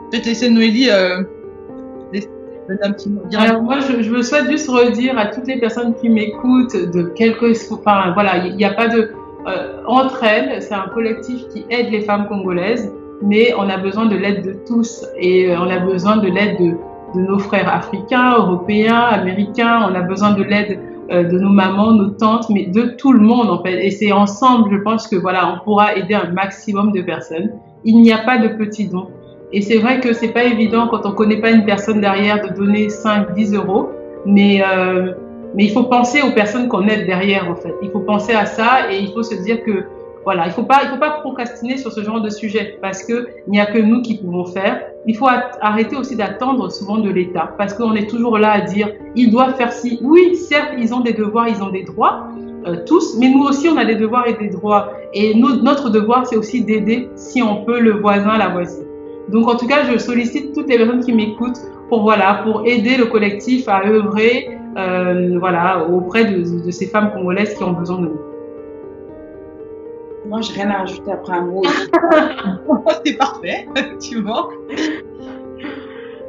Peut-être laisser Noélie donner un petit mot. Alors moi, je me souhaite juste redire à toutes les personnes qui m'écoutent enfin voilà, il n'y a pas de entre elles, c'est un collectif qui aide les femmes congolaises, mais on a besoin de l'aide de tous et on a besoin de l'aide de nos frères africains, européens, américains, on a besoin de l'aide de nos mamans, nos tantes, mais de tout le monde en fait. Et c'est ensemble, je pense que voilà, on pourra aider un maximum de personnes. Il n'y a pas de petits dons. Et c'est vrai que c'est pas évident quand on connaît pas une personne derrière de donner 5, 10 euros, mais il faut penser aux personnes qu'on aide derrière en fait. Il faut penser à ça et il faut se dire que voilà, il faut pas procrastiner sur ce genre de sujet parce que il n'y a que nous qui pouvons faire. Il faut arrêter aussi d'attendre souvent de l'État parce qu'on est toujours là à dire ils doivent faire ci. Oui, certes, ils ont des devoirs, ils ont des droits. Tous, mais nous aussi on a des devoirs et des droits et notre devoir c'est aussi d'aider si on peut le voisin, la voisine. Donc en tout cas je sollicite toutes les personnes qui m'écoutent pour aider le collectif à œuvrer auprès de ces femmes congolaises qui ont besoin de nous. Moi, j'ai rien à rajouter après un mot. C'est parfait, effectivement.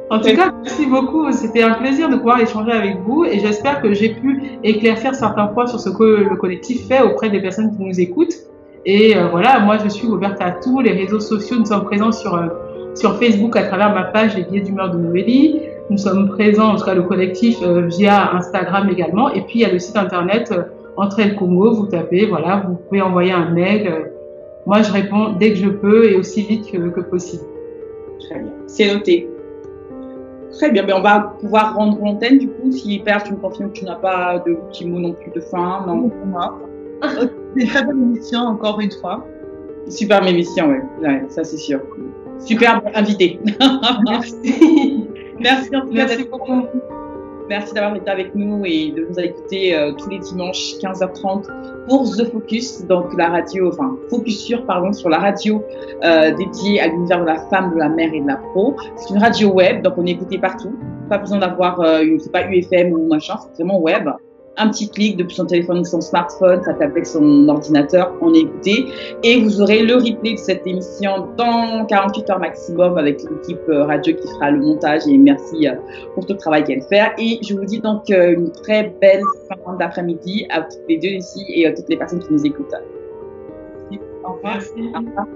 En tout cas, merci beaucoup. C'était un plaisir de pouvoir échanger avec vous et j'espère que j'ai pu éclaircir certains points sur ce que le collectif fait auprès des personnes qui nous écoutent. Et voilà, moi, je suis ouverte à tous les réseaux sociaux. Nous sommes présents sur Facebook à travers ma page Les Billets d'humeur de Noélie. Nous sommes présents, en tout cas le collectif, via Instagram également. Et puis, il y a le site internet Entraide Congo. Vous tapez, voilà, vous pouvez envoyer un mail. Moi, je réponds dès que je peux et aussi vite que possible. Très bien, c'est noté. Très bien, on va pouvoir rendre l'antenne du coup. Si Perle, tu me confirmes que tu n'as pas de petits mots non plus de fin, non? Pour moi. C'est une très bonne émission, encore une fois. Superbe émission, ouais, ça c'est sûr. Superbe invité. Merci. Merci beaucoup. Merci d'avoir été avec nous et de nous écouter tous les dimanches 15h30 pour The Focus, donc la radio, Focus sur la radio dédiée à l'univers de la femme, de la mère et de la pro. C'est une radio web, donc on est écouté partout. Pas besoin d'avoir, c'est pas UFM ou machin, c'est vraiment web. Un petit clic depuis son téléphone ou son smartphone, sa tablette, son ordinateur, on est écouté. Et vous aurez le replay de cette émission dans 48 heures maximum avec l'équipe radio qui fera le montage. Et merci pour tout le travail qu'elle fait. Et je vous dis donc une très belle fin d'après-midi à toutes les deux ici et à toutes les personnes qui nous écoutent. Au revoir. Merci. Au revoir.